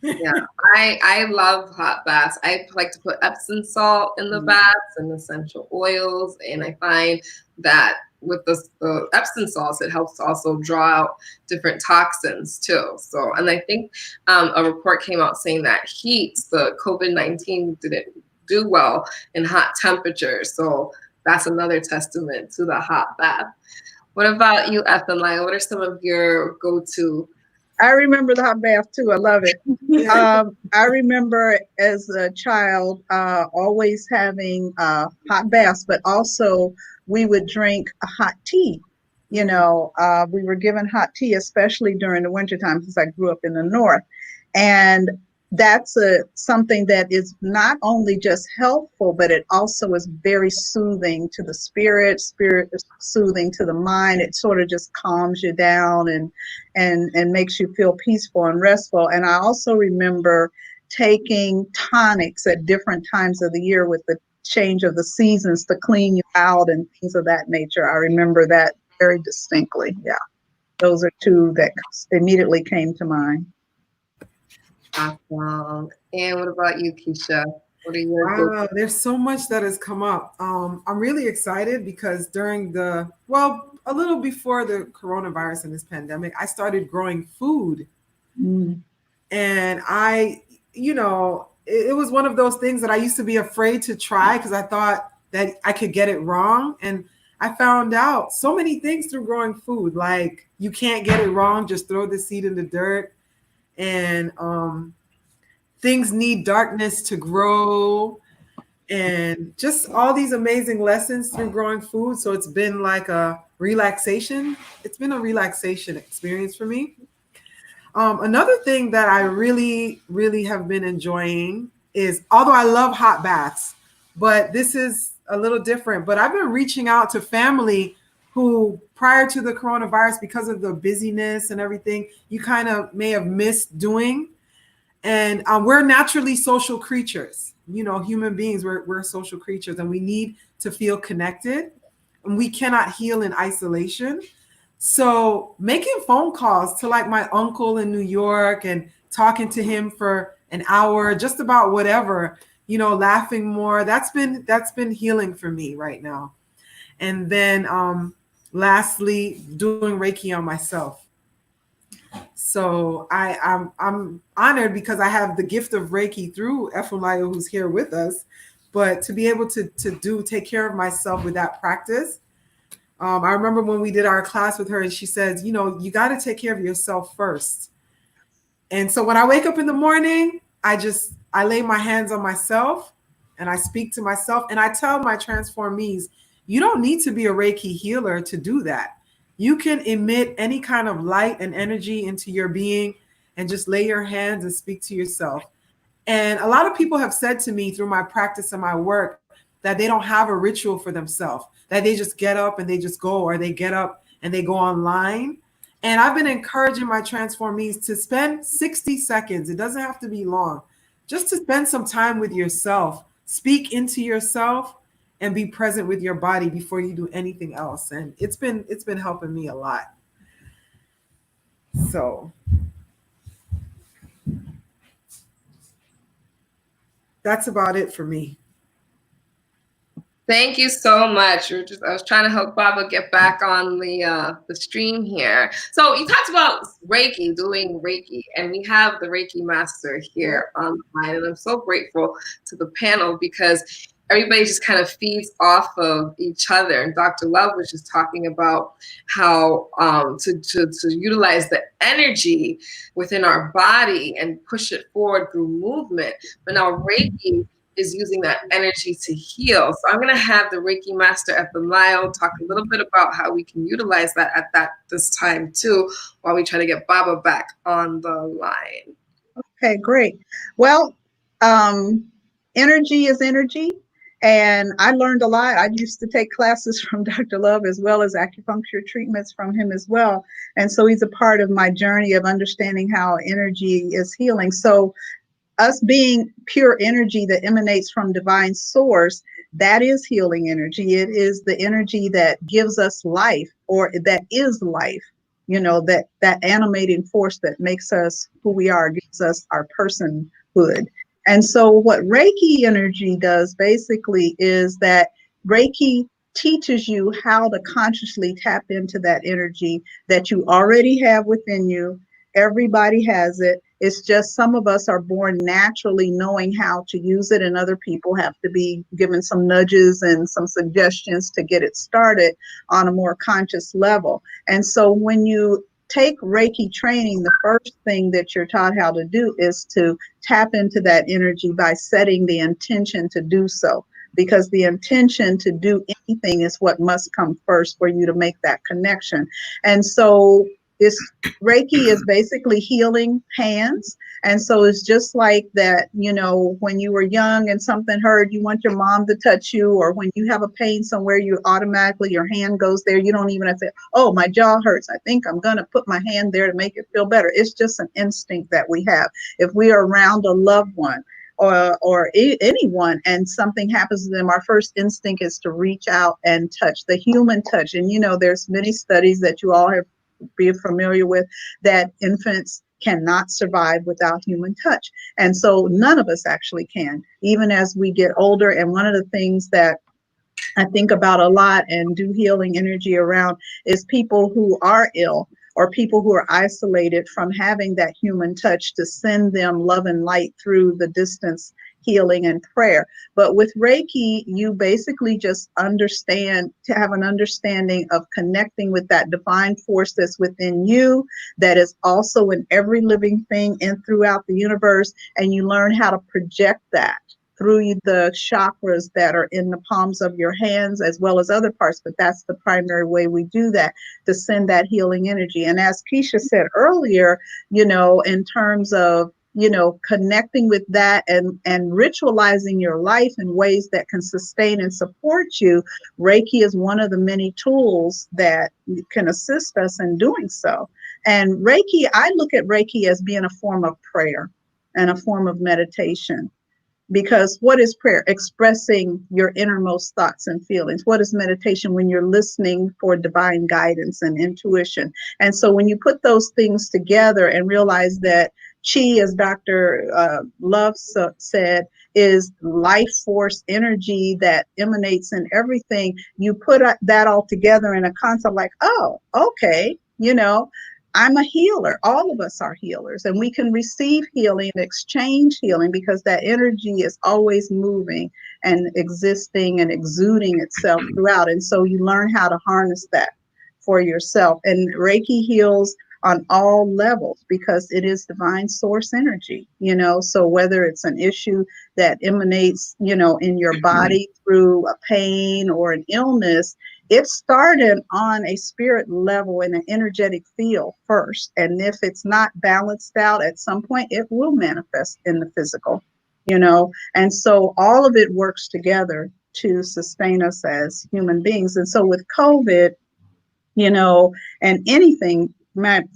Yeah, I love hot baths. I like to put Epsom salt in the baths and essential oils. And I find that with the Epsom salts, it helps to also draw out different toxins too. So, and I think a report came out saying that heat, the COVID-19 didn't do well in hot temperatures. So that's another testament to the hot bath. What about you, Ethelina? What are some of your go-to? I remember the hot bath too. I love it. I remember as a child always having hot baths, but also we would drink a hot tea. You know, we were given hot tea, especially during the wintertime, since I grew up in the north. And that's something that is not only just helpful, but it also is very soothing to the spirit is soothing to the mind. It sort of just calms you down and makes you feel peaceful and restful. And I also remember taking tonics at different times of the year with the change of the seasons to clean you out and things of that nature. I remember that very distinctly. Yeah, those are two that immediately came to mind. Awesome. And what about you, Keisha? What are your there's so much that has come up. I'm really excited because during a little before the coronavirus and this pandemic, I started growing food. And it was one of those things that I used to be afraid to try because I thought that I could get it wrong. And I found out so many things through growing food, like you can't get it wrong, just throw the seed in the dirt. And things need darkness to grow, and just all these amazing lessons through growing food. So it's been like a relaxation. It's been a relaxation experience for me. Another thing that I really, really have been enjoying is, although I love hot baths, but this is a little different, but I've been reaching out to family who prior to the coronavirus, because of the busyness and everything, you kind of may have missed doing. And we're naturally social creatures. You know, human beings, we're social creatures and we need to feel connected. And we cannot heal in isolation. So making phone calls to like my uncle in New York and talking to him for an hour, just about whatever, laughing more, that's been healing for me right now. And then lastly, doing Reiki on myself. So I'm honored because I have the gift of Reiki through Efulayo, who's here with us, but to be able to take care of myself with that practice. I remember when we did our class with her and she says, you got to take care of yourself first. And so when I wake up in the morning, I lay my hands on myself and I speak to myself and I tell my transformees, you don't need to be a Reiki healer to do that. You can emit any kind of light and energy into your being and just lay your hands and speak to yourself. And a lot of people have said to me through my practice and my work that they don't have a ritual for themselves, that they just get up and they just go, or they get up and they go online. And I've been encouraging my transformees to spend 60 seconds. It doesn't have to be long, just to spend some time with yourself, speak into yourself, and be present with your body before you do anything else. And it's been helping me a lot. So That's about it for me. Thank you so much. I was trying to help Baba get back on the stream here. So you talked about Reiki, doing Reiki, and we have the Reiki master here on the line, and I'm so grateful to the panel because everybody just kind of feeds off of each other. And Dr. Love was just talking about how to utilize the energy within our body and push it forward through movement. But now Reiki is using that energy to heal. So I'm going to have the Reiki master at the Lyle talk a little bit about how we can utilize that at this time too, while we try to get Baba back on the line. Okay, great. Well, energy is energy. And I learned a lot. I used to take classes from Dr. Love as well as acupuncture treatments from him as well. And so he's a part of my journey of understanding how energy is healing. So us being pure energy that emanates from divine source, that is healing energy. It is the energy that gives us life, or that is life. You know, that animating force that makes us who we are, gives us our personhood. And so what Reiki energy does basically is that Reiki teaches you how to consciously tap into that energy that you already have within you. Everybody has it. It's just some of us are born naturally knowing how to use it, and other people have to be given some nudges and some suggestions to get it started on a more conscious level. And so when you take Reiki training, the first thing that you're taught how to do is to tap into that energy by setting the intention to do so, because the intention to do anything is what must come first for you to make that connection. And so Reiki is basically healing hands. And so it's just like that, you know, when you were young and something hurt, you want your mom to touch you, or when you have a pain somewhere, you automatically, your hand goes there. You don't even have to say, oh, my jaw hurts, I think I'm going to put my hand there to make it feel better. It's just an instinct that we have. If we are around a loved one or anyone and something happens to them, our first instinct is to reach out and touch, the human touch. And, you know, there's many studies that you all have be familiar with, that infants cannot survive without human touch. And so none of us actually can, even as we get older. And one of the things that I think about a lot and do healing energy around is people who are ill, or people who are isolated from having that human touch to send them love and light through the distance healing and prayer. But with Reiki, you basically just understand, to have an understanding of connecting with that divine force that's within you, that is also in every living thing and throughout the universe. And you learn how to project that through the chakras that are in the palms of your hands, as well as other parts. But that's the primary way we do that, to send that healing energy. And as Keisha said earlier, you know, in terms of, you know, connecting with that and ritualizing your life in ways that can sustain and support you, Reiki is one of the many tools that can assist us in doing so. And Reiki, I look at Reiki as being a form of prayer and a form of meditation. Because what is prayer? Expressing your innermost thoughts and feelings. What is meditation? When you're listening for divine guidance and intuition. And so when you put those things together and realize that Chi, as Dr. Love said, is life force energy that emanates in everything, you put that all together in a concept like, oh, okay, you know, I'm a healer. All of us are healers, and we can receive healing, exchange healing, because that energy is always moving and existing and exuding itself throughout. And so you learn how to harness that for yourself. And Reiki heals on all levels because it is divine source energy, you know. So whether it's an issue that emanates, you know, in your body through a pain or an illness, it started on a spirit level in an energetic field first. And if it's not balanced out at some point, it will manifest in the physical, you know. And so all of it works together to sustain us as human beings. And so with COVID, you know, and anything,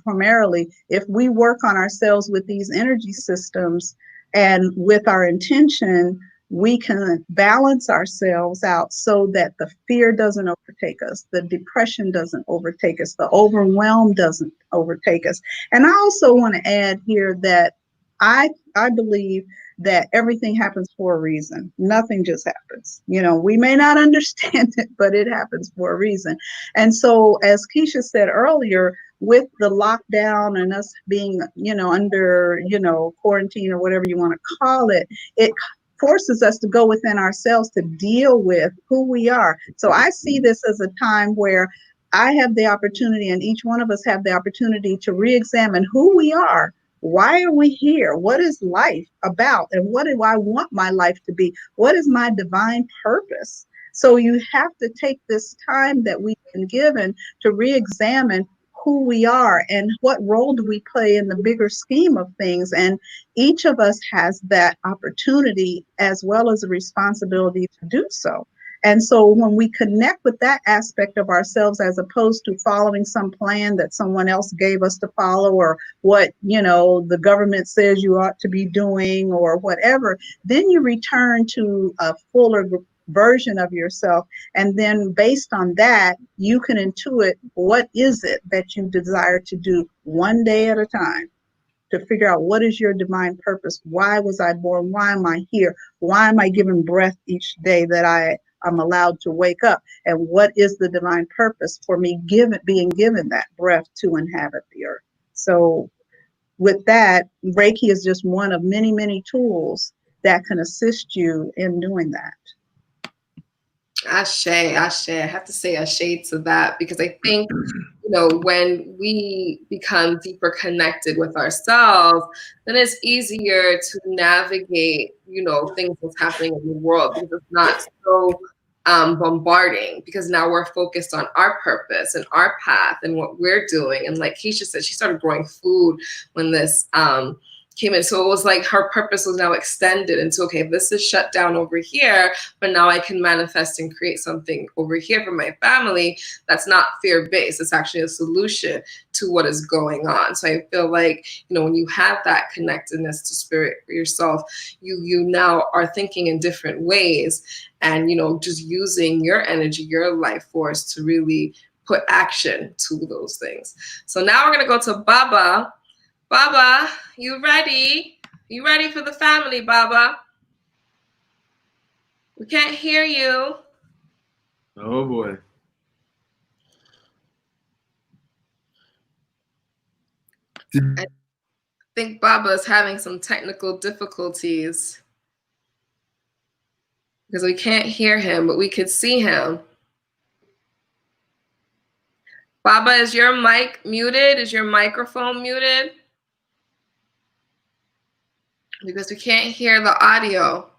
primarily, if we work on ourselves with these energy systems and with our intention, we can balance ourselves out so that the fear doesn't overtake us, the depression doesn't overtake us, the overwhelm doesn't overtake us. And I also want to add here that I believe that everything happens for a reason. Nothing just happens. You know, we may not understand it, but it happens for a reason. And so, as Keisha said earlier, with the lockdown and us being, you know, under, you know, quarantine or whatever you want to call it, it forces us to go within ourselves to deal with who we are. So I see this as a time where I have the opportunity, and each one of us have the opportunity to re-examine who we are. Why are we here? What is life about? And what do I want my life to be? What is my divine purpose? So you have to take this time that we've been given to re-examine who we are and what role do we play in the bigger scheme of things. And each of us has that opportunity as well as a responsibility to do so. And so when we connect with that aspect of ourselves, as opposed to following some plan that someone else gave us to follow, or what, you know, the government says you ought to be doing or whatever, then you return to a fuller version of yourself. And then based on that, you can intuit what is it that you desire to do one day at a time, to figure out what is your divine purpose. Why was I born? Why am I here? Why am I given breath each day that I'm allowed to wake up? And what is the divine purpose for me being given that breath to inhabit the earth? So with that, Reiki is just one of many, many tools that can assist you in doing that. Ashe, Ashe. I have to say Ashe to that, because I think, you know, when we become deeper connected with ourselves, then it's easier to navigate, you know, things that's happening in the world, because it's not so bombarding, because now we're focused on our purpose and our path and what we're doing. And like Keisha said, she started growing food when this came in. So it was like her purpose was now extended into, okay, this is shut down over here, but now I can manifest and create something over here for my family that's not fear-based. It's actually a solution to what is going on. So I feel like, you know, when you have that connectedness to spirit for yourself, you now are thinking in different ways, and, you know, just using your energy, your life force to really put action to those things. So now we're going to go to Baba. Baba, you ready? You ready for the family, Baba? We can't hear you. Oh boy. I think Baba is having some technical difficulties because we can't hear him, but we could see him. Baba, is your mic muted? Is your microphone muted? Because we can't hear the audio.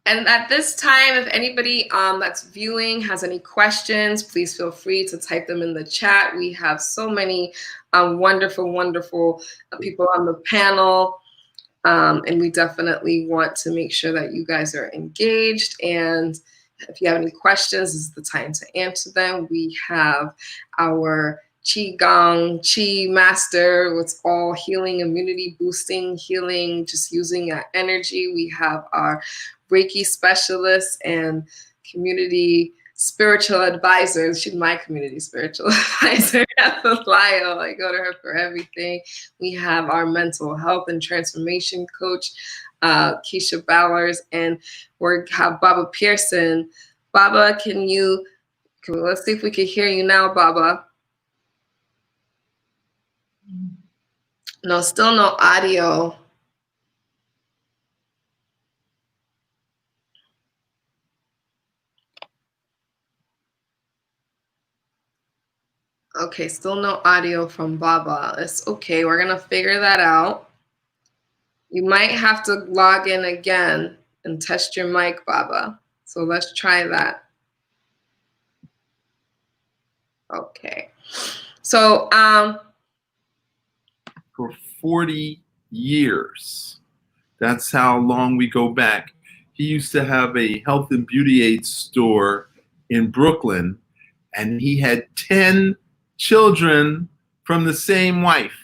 And at this time, if anybody that's viewing has any questions, please feel free to type them in the chat. We have so many wonderful, wonderful people on the panel. And we definitely want to make sure that you guys are engaged. And if you have any questions, this is the time to answer them. We have our Qigong, Qi Master, with all healing, immunity boosting, healing, just using that energy. We have our Reiki specialists and community spiritual advisors. She's my community spiritual advisor at the Lyle. I go to her for everything. We have our mental health and transformation coach, Keisha Bowers, and we have Baba Pearson. Baba, let's see if we can hear you now, Baba. No, still no audio. Okay, still no audio from Baba. It's okay, we're gonna figure that out. You might have to log in again and test your mic, Baba. So let's try that. Okay. So For 40 years, that's how long we go back. He used to have a health and beauty aid store in Brooklyn, and he had 10 children from the same wife.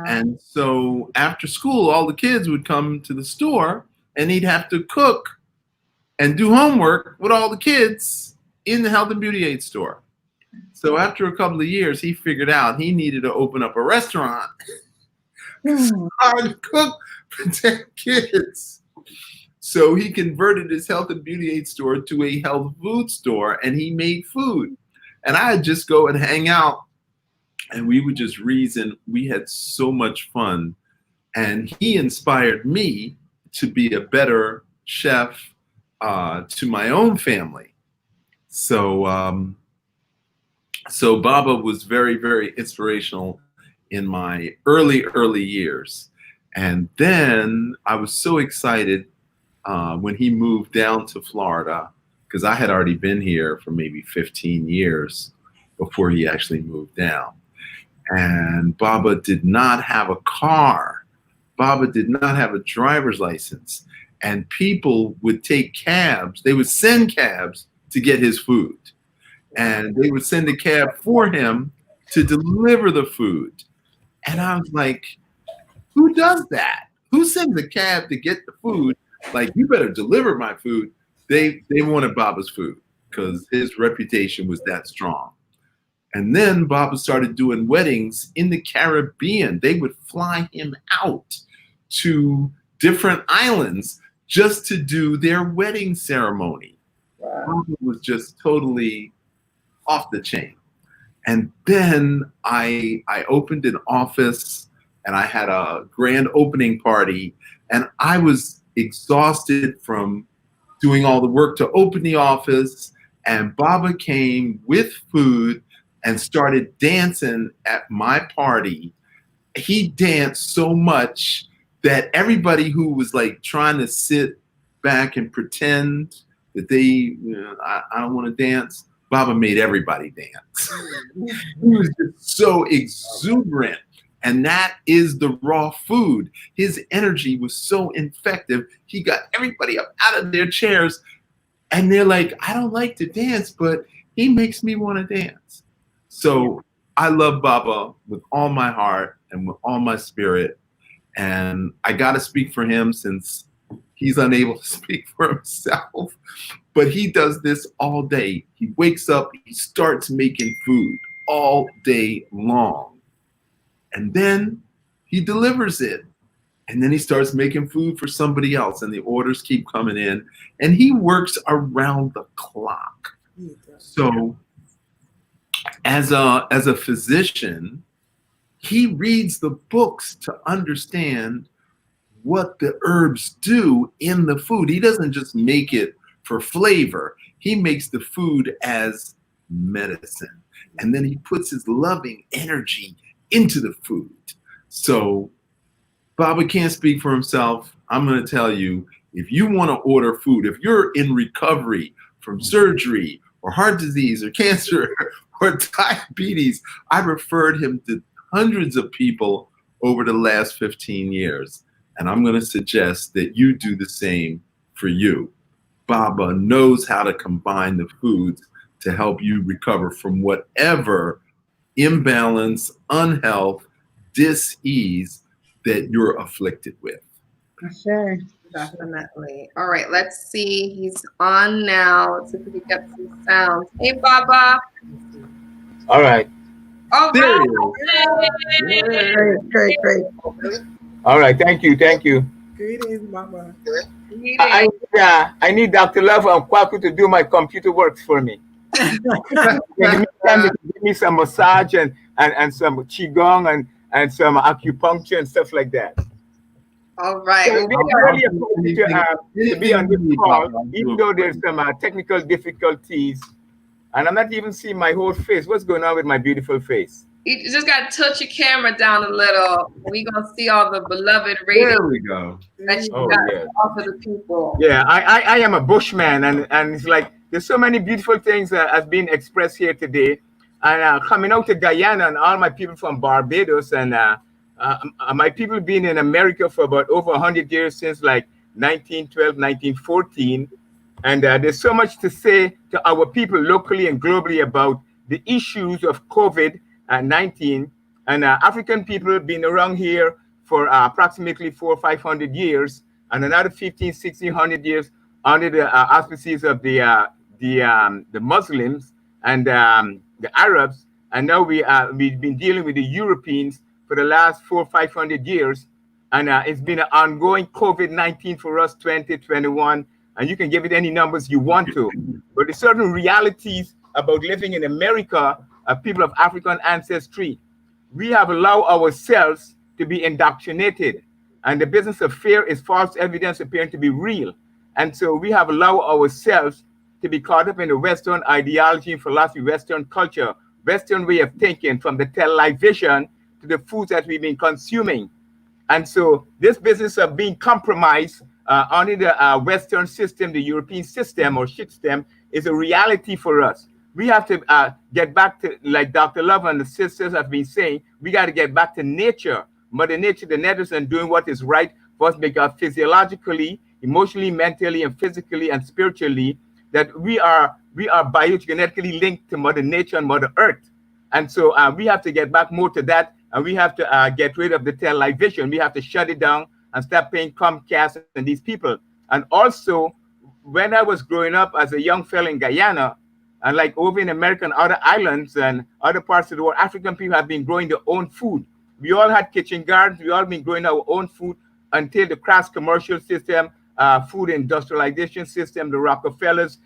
And so after school, all the kids would come to the store and he'd have to cook and do homework with all the kids in the health and beauty aid store. So after a couple of years, he figured out he needed to open up a restaurant. Hard to cook for 10 kids. So he converted his health and beauty aid store to a health food store, and he made food. And I'd just go and hang out, and we would just reason. We had so much fun. And he inspired me to be a better chef to my own family. So, so Baba was very, very inspirational in my early years. And then I was so excited when he moved down to Florida, because I had already been here for maybe 15 years before he actually moved down. And Baba did not have a car. Baba did not have a driver's license. And people would take cabs. They would send cabs to get his food. And they would send a cab for him to deliver the food. And I was like, who does that? Who sends a cab to get the food? Like, you better deliver my food. They wanted Baba's food because his reputation was that strong. And then Baba started doing weddings in the Caribbean. They would fly him out to different islands just to do their wedding ceremony. Wow. Baba was just totally off the chain. And then I opened an office, and I had a grand opening party, and I was exhausted from doing all the work to open the office. And Baba came with food and started dancing at my party. He danced so much that everybody who was like trying to sit back and pretend that I don't want to dance, Baba made everybody dance. He was just so exuberant. And that is the raw food. His energy was so infective. He got everybody up out of their chairs, and they're like, I don't like to dance, but he makes me want to dance. So I love Baba with all my heart and with all my spirit. And I got to speak for him since he's unable to speak for himself. But he does this all day. He wakes up, he starts making food all day long. And then he delivers it. And then he starts making food for somebody else, and the orders keep coming in. And he works around the clock. So as a physician, he reads the books to understand what the herbs do in the food. He doesn't just make it for flavor. He makes the food as medicine. And then he puts his loving energy into the food. So Baba can't speak for himself. I'm going to tell you, if you want to order food, if you're in recovery from surgery or heart disease or cancer or diabetes, I referred him to hundreds of people over the last 15 years. And I'm going to suggest that you do the same for you. Baba knows how to combine the foods to help you recover from whatever imbalance, unhealth, dis-ease that you're afflicted with. Sure. Definitely. All right, let's see. He's on now. Let's see if we can get some sounds. Hey, Baba. All right. All There right. Great. All right. Thank you. Greetings, Baba. I need Dr. Love and Kwaku to do my computer work for me. Give me some massage and some qigong and some acupuncture and stuff like that. All right. So really to be on this call, even though there's some technical difficulties, and I'm not even seeing my whole face. What's going on with my beautiful face? You just got to touch your camera down a little. We're going to see all the beloved ratings. There we go. That you got to offer the people. Yeah, I am a bushman, and it's like there's so many beautiful things that have been expressed here today. And coming out to Guyana and all my people from Barbados and my people been in America for about over 100 years since like 1912, 1914. And there's so much to say to our people locally and globally about the issues of COVID-19. And African people have been around here for approximately 400 or 500 years, and another 1500, 1600 years under the auspices of the Muslims and the Arabs, and now we've been dealing with the Europeans for the last 400-500 years, and it's been an ongoing COVID-19 for us, 2021, and you can give it any numbers you want to, but there's certain realities about living in America, people of African ancestry. We have allowed ourselves to be indoctrinated, and the business of fear is false evidence appearing to be real. And so we have allowed ourselves to be caught up in the Western ideology, philosophy, Western culture, Western way of thinking, from the television to the foods that we've been consuming. And so this business of being compromised under the Western system, the European system or system, is a reality for us. We have to get back to, like Dr. Love and the sisters have been saying, we got to get back to nature, Mother Nature, the natives, and doing what is right for us, because physiologically, emotionally, mentally, and physically and spiritually, that we are biogenetically linked to Mother Nature and Mother Earth. And so we have to get back more to that, and we have to get rid of the television. We have to shut it down and stop paying Comcast and these people. And also, when I was growing up as a young fella in Guyana, and like over in America and other islands and other parts of the world, African people have been growing their own food. We all had kitchen gardens. We all been growing our own food until the crass commercial system, food industrialization system, the Rockefellers,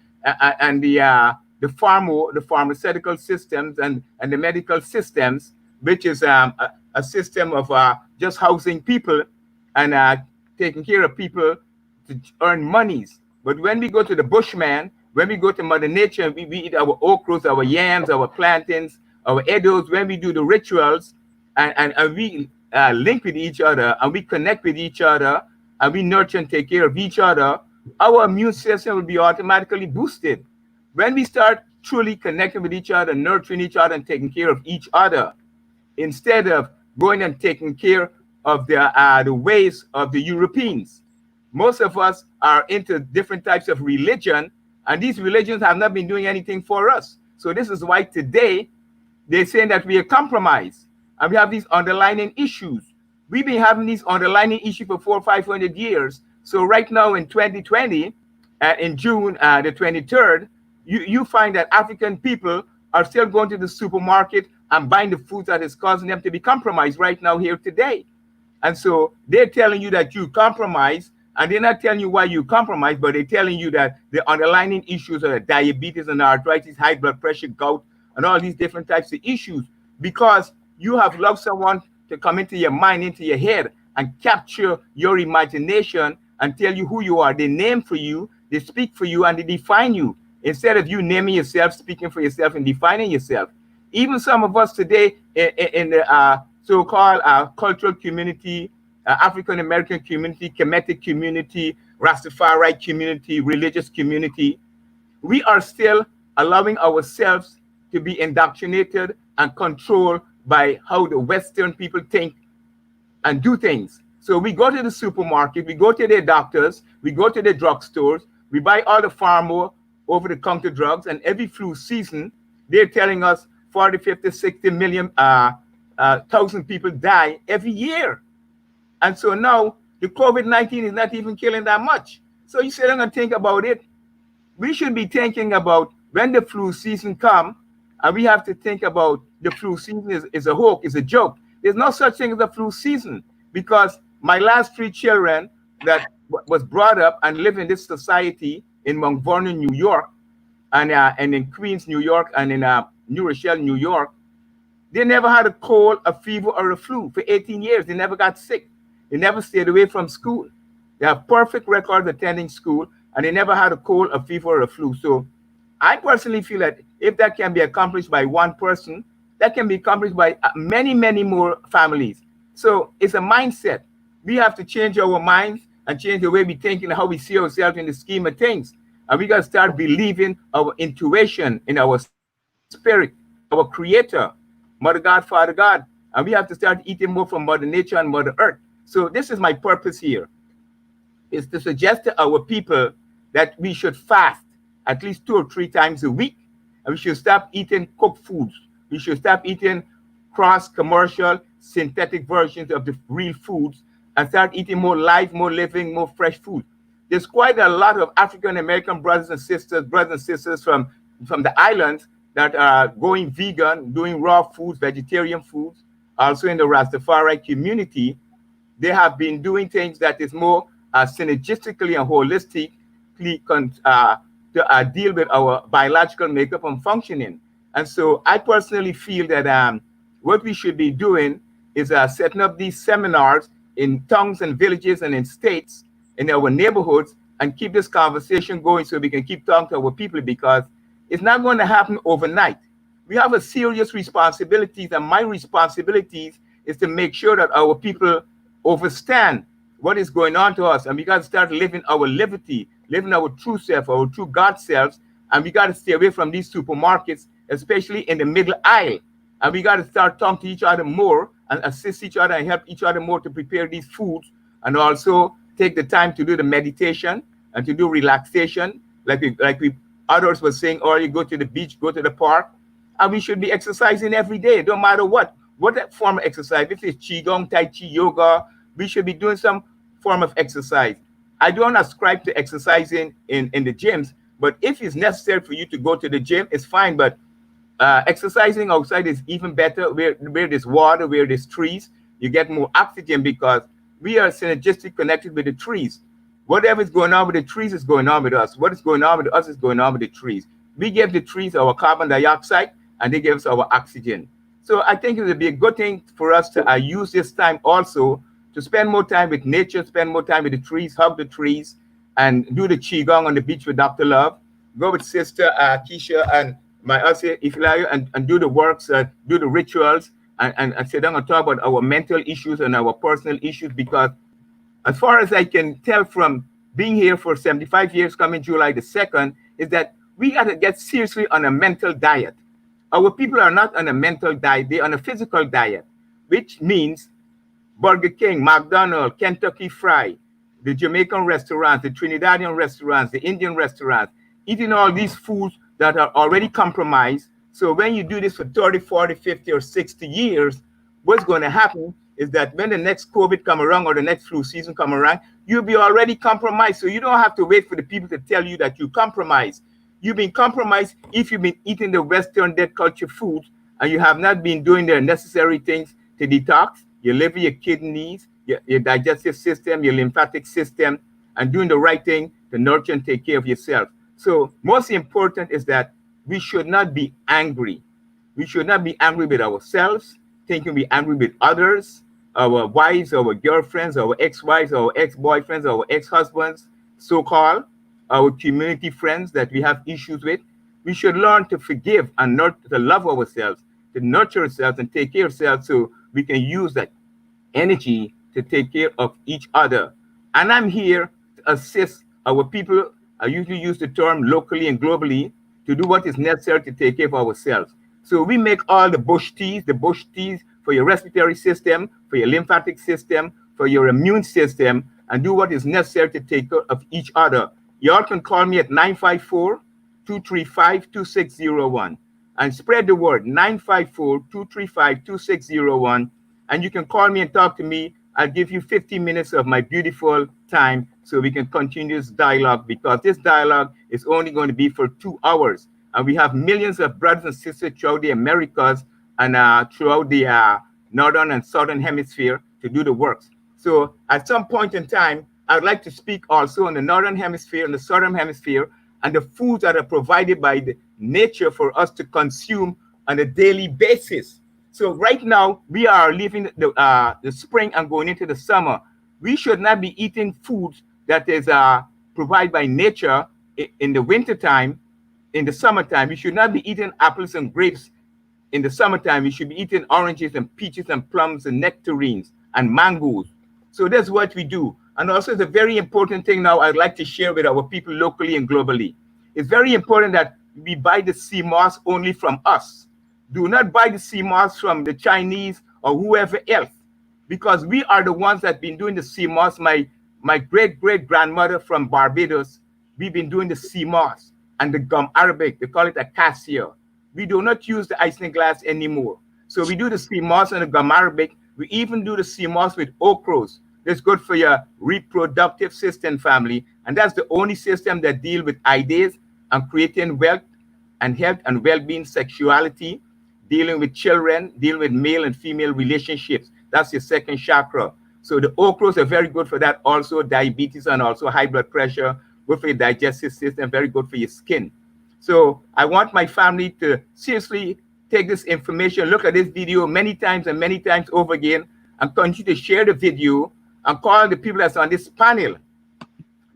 and the pharmaceutical systems and the medical systems, which is a system of just housing people and taking care of people to earn monies. But when we go to the bushman, when we go to Mother Nature, we eat our okras, our yams, our plantains, our edos, when we do the rituals, and we link with each other, and we connect with each other, and we nurture and take care of each other, our immune system will be automatically boosted. When we start truly connecting with each other, nurturing each other, and taking care of each other, instead of going and taking care of the ways of the Europeans. Most of us are into different types of religion, and these religions have not been doing anything for us. So this is why today they're saying that we are compromised, and we have these underlying issues. We've been having these underlying issues for 400 or 500 years. So right now in 2020, in June the 23rd, you find that African people are still going to the supermarket and buying the food that is causing them to be compromised right now here today. And so they're telling you that you compromise, and they're not telling you why you compromise, but they're telling you that the underlying issues are diabetes and arthritis, high blood pressure, gout, and all these different types of issues, because you have loved someone to come into your mind, into your head, and capture your imagination and tell you who you are. They name for you, they speak for you, and they define you, instead of you naming yourself, speaking for yourself, and defining yourself. Even some of us today in the so-called cultural community, African American community, Kemetic community, Rastafari community, religious community, we are still allowing ourselves to be indoctrinated and controlled by how the Western people think and do things. So we go to the supermarket, we go to the doctors, we go to the drugstores, we buy all the pharma over-the-counter drugs, and every flu season, they're telling us 40, 50, 60 million thousand people die every year. And so now the COVID-19 is not even killing that much. So you sit down and think about it. We should be thinking about when the flu season comes, and we have to think about the flu season is a hoax, is a joke. There's no such thing as a flu season, because my last 3 children that was brought up and live in this society in Mount Vernon, New York, and in Queens, New York, and in New Rochelle, New York, they never had a cold, a fever, or a flu for 18 years. They never got sick. They never stayed away from school. They have perfect records attending school, and they never had a cold, a fever, or a flu. So I personally feel that if that can be accomplished by one person, that can be accomplished by many, many more families. So it's a mindset. We have to change our minds and change the way we think and how we see ourselves in the scheme of things. And we got to start believing our intuition in our spirit, our creator, Mother God, Father God. And we have to start eating more from Mother Nature and Mother Earth. So this is my purpose here, is to suggest to our people that we should fast at least 2 or 3 times a week. And we should stop eating cooked foods. We should stop eating cross-commercial, synthetic versions of the real foods and start eating more live, more living, more fresh food. there's quite a lot of African American brothers and sisters from the islands that are going vegan, doing raw foods, vegetarian foods. Also in the Rastafari community, they have been doing things that is more synergistically and holistically to deal with our biological makeup and functioning. And so I personally feel that what we should be doing is setting up these seminars in towns and villages and in states, in our neighborhoods, and keep this conversation going so we can keep talking to our people, because it's not going to happen overnight. We have a serious responsibilities, and my responsibilities is to make sure that our people understand what is going on to us, and we got to start living our liberty, living our true self, our true God selves, and we got to stay away from these supermarkets, especially in the middle aisle, and we got to start talking to each other more and assist each other and help each other more to prepare these foods, and also take the time to do the meditation and to do relaxation, like we others were saying, or you go to the beach, go to the park, and we should be exercising every day, no matter what form of exercise. If it's qigong, tai chi, yoga, we should be doing some form of exercise. I don't ascribe to exercising in the gyms, but if it's necessary for you to go to the gym, it's fine. But exercising outside is even better, where there's water, where there's trees. You get more oxygen because we are synergistic connected with the trees. Whatever is going on with the trees is going on with us. What is going on with us is going on with the trees. We give the trees our carbon dioxide, and they give us our oxygen. So I think it would be a good thing for us to use this time also to spend more time with nature, spend more time with the trees, hug the trees, and do the qigong on the beach with Dr. Love. Go with Sister Keisha and my other Iflayo, and do the works, do the rituals, and sit down and talk about our mental issues and our personal issues, because as far as I can tell from being here for 75 years, coming July the 2nd, is that we got to get seriously on a mental diet. Our people are not on a mental diet, they're on a physical diet, which means Burger King, McDonald's, Kentucky Fried, the Jamaican restaurants, the Trinidadian restaurants, the Indian restaurants, eating all these foods that are already compromised. So when you do this for 30, 40, 50, or 60 years, what's going to happen is that when the next COVID come around or the next flu season come around, you'll be already compromised. So you don't have to wait for the people to tell you that you compromise. You've been compromised if you've been eating the Western dead culture foods and you have not been doing the necessary things to detox your liver, your kidneys, your digestive system, your lymphatic system, and doing the right thing to nurture and take care of yourself. So most important is that we should not be angry. We should not be angry with ourselves, thinking we're angry with others, our wives, our girlfriends, our ex-wives, our ex-boyfriends, our ex-husbands, so-called, our community friends that we have issues with. We should learn to forgive and not to love ourselves, to nurture ourselves and take care of ourselves so we can use that energy to take care of each other. And I'm here to assist our people. I usually use the term locally and globally to do what is necessary to take care of ourselves. So we make all the bush teas for your respiratory system, for your lymphatic system, for your immune system, and do what is necessary to take care of each other. Y'all can call me at 954-235-2601 and spread the word, 954-235-2601. And you can call me and talk to me. I'll give you 15 minutes of my beautiful time so we can continue this dialogue, because this dialogue is only going to be for 2 hours. And we have millions of brothers and sisters throughout the Americas and throughout the northern and southern hemisphere to do the works. So at some point in time, I'd like to speak also on the northern hemisphere and the southern hemisphere and the foods that are provided by the nature for us to consume on a daily basis. So right now, we are leaving the spring and going into the summer. We should not be eating foods that is provided by nature in the wintertime. In the summertime, we should not be eating apples and grapes. In the summertime, we should be eating oranges and peaches and plums and nectarines and mangoes. So that's what we do. And also, it's a very important thing now I'd like to share with our people locally and globally. It's very important that we buy the sea moss only from us. Do not buy the sea moss from the Chinese or whoever else, because we are the ones that have been doing the sea moss. My great-great-grandmother from Barbados, we've been doing the sea moss and the gum arabic. They call it acacia. We do not use the isinglass anymore. So we do the sea moss and the gum arabic. We even do the sea moss with okras. That's good for your reproductive system, family. And that's the only system that deals with ideas and creating wealth and health and well-being, sexuality, dealing with children, dealing with male and female relationships. That's your second chakra. So the okras are very good for that. Also diabetes and also high blood pressure, good for your digestive system, very good for your skin. So I want my family to seriously take this information, look at this video many times and many times over again, and continue to share the video and call the people that's on this panel.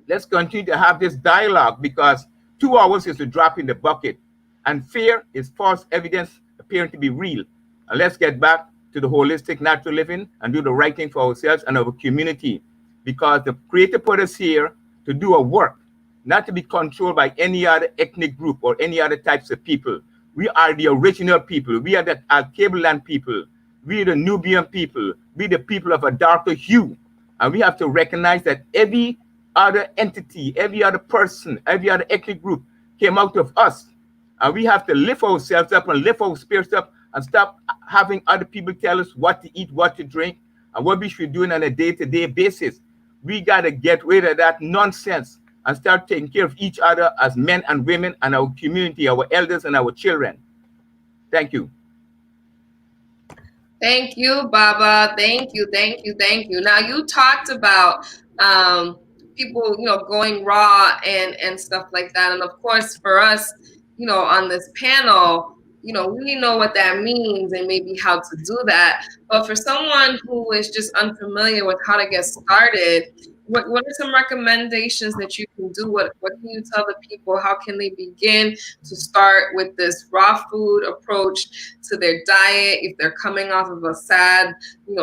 Let's continue to have this dialogue, because 2 hours is a drop in the bucket, and fear is false evidence appearing to be real. And let's get back to the holistic natural living and do the right thing for ourselves and our community, because the Creator put us here to do a work, not to be controlled by any other ethnic group or any other types of people. We are the original people. We are the Alkebulan people. We are the Nubian people. We are the people of a darker hue. And we have to recognize that every other entity, every other person, every other ethnic group came out of us. And we have to lift ourselves up and lift our spirits up and stop having other people tell us what to eat, what to drink, and what we should do on a day-to-day basis. We got to get rid of that nonsense and start taking care of each other as men and women and our community, our elders and our children. Thank you. Thank you, Baba. Thank you, thank you, thank you. Now, you talked about people, going raw and stuff like that. And of course, for us, on this panel, we know what that means and maybe how to do that. But for someone who is just unfamiliar with how to get started, what are some recommendations that you can do? What can you tell the people? How can they begin to start with this raw food approach to their diet? If they're coming off of a sad,